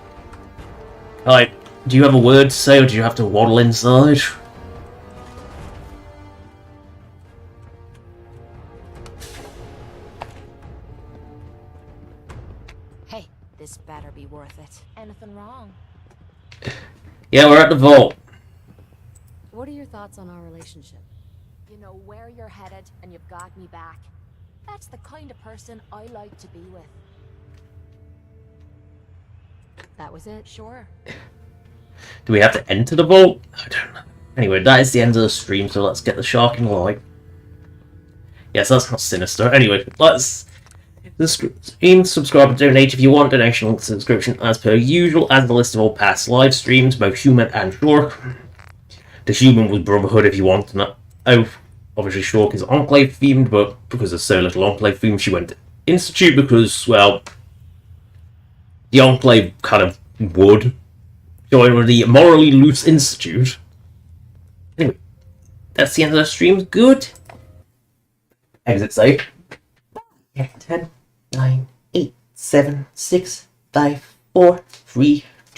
Kite, do you have a word to say, or do you have to waddle inside? Hey, this better be worth it. Anything wrong? Yeah, we're at the vault. What are your thoughts on our relationship? You know where you're headed, and you've got me back. That's the kind of person I like to be with. That was it? Sure. Do we have to enter the vault? I don't know. Anyway, that is the end of the stream, so let's get the shark in light. Yes, that's not sinister. Anyway, let's stream, subscribe, and donate if you want. Donation subscription as per usual, as the list of all past live streams, both human and Shork. The human was Brotherhood if you want, and oh, obviously Shork is Enclave themed, but because there's so little Enclave theme, she went to Institute because, well, the Enclave kind of would join with the Morally Loose Institute. Anyway, that's the end of the stream. Good. Exit safe. 10, 9, 8, 7, 6, 5, 4, 3,